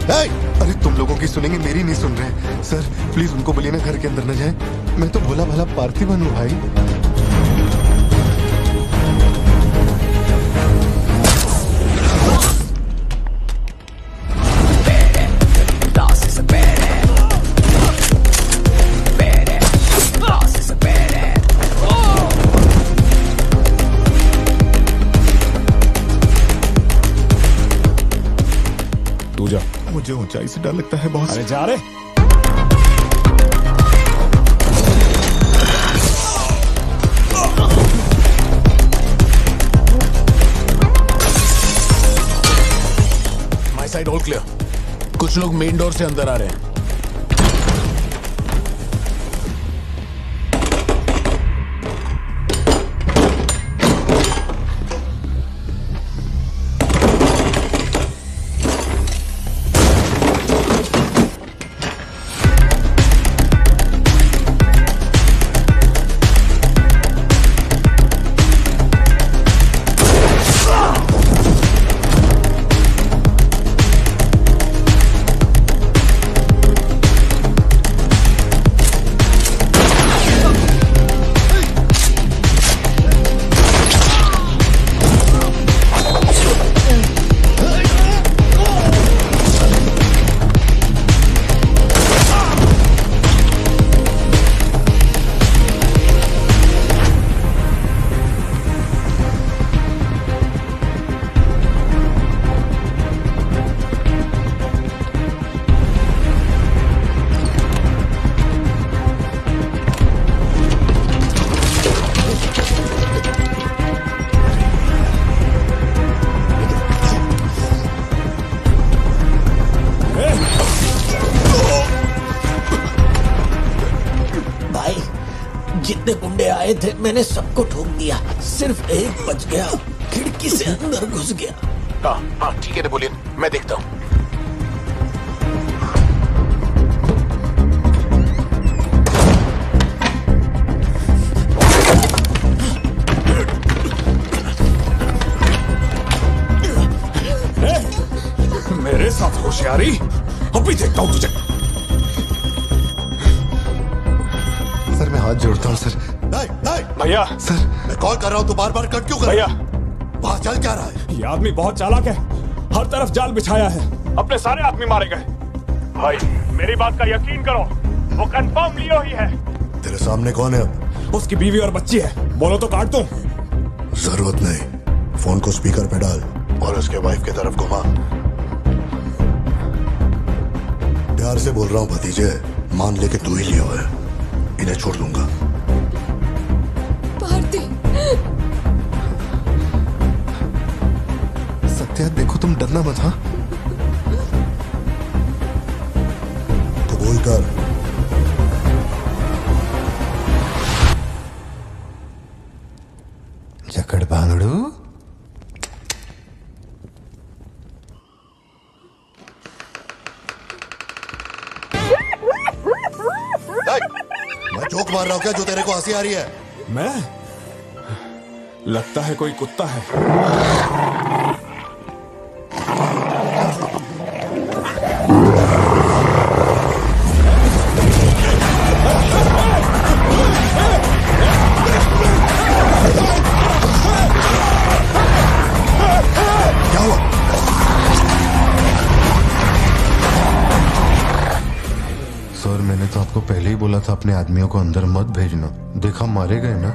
अरे तुम लोगों की सुनेंगे, मेरी नहीं सुन रहे। सर प्लीज उनको बोलिए ना घर के अंदर न जाए। मैं तो भोला भाला पार्थिवन हूँ भाई। मुझे ऊंचाई से डर लगता है बहुत। अरे जा रे। My side all clear. कुछ लोग मेन डोर से अंदर आ रहे हैं। आए थे, मैंने सबको ठोक दिया, सिर्फ एक बच गया, खिड़की से अंदर घुस गया। हाँ ठीक है नेपोलियन, मैं देखता हूँ। मेरे साथ होशियारी, अभी देखता हूँ तुझे। सर मैं हाथ जोड़ता हूँ सर। नहीं भैया, सर मैं कॉल कर रहा हूँ, तो बार बार कट क्यों कर भैया? वहाँ चल क्या रहा है? ये आदमी बहुत चालाक है, हर तरफ जाल बिछाया है, अपने सारे आदमी मारे गए। भाई मेरी बात का यकीन करो, वो कंफर्म लियो ही है। तेरे सामने कौन है अब? उसकी बीवी और बच्ची है, बोलो तो काट दूं। जरूरत नहीं, फोन को स्पीकर पे डाल और उसके वाइफ की तरफ घुमा। प्यार से बोल रहा हूँ भतीजे, मान ले के तू ही लियो है, इन्हें छोड़ दूंगा। भारती, सत्या देखो तुम डरना मत। हाँ कबूल कर। जकड़ बांगड़ू। मैं जोक मार रहा हूँ क्या जो तेरे को हंसी आ रही है? मैं? लगता है कोई कुत्ता है। क्या हुआ? सर मैंने तो आपको पहले ही बोला था अपने आदमियों को अंदर मत भेजना। देखा मारे गए ना।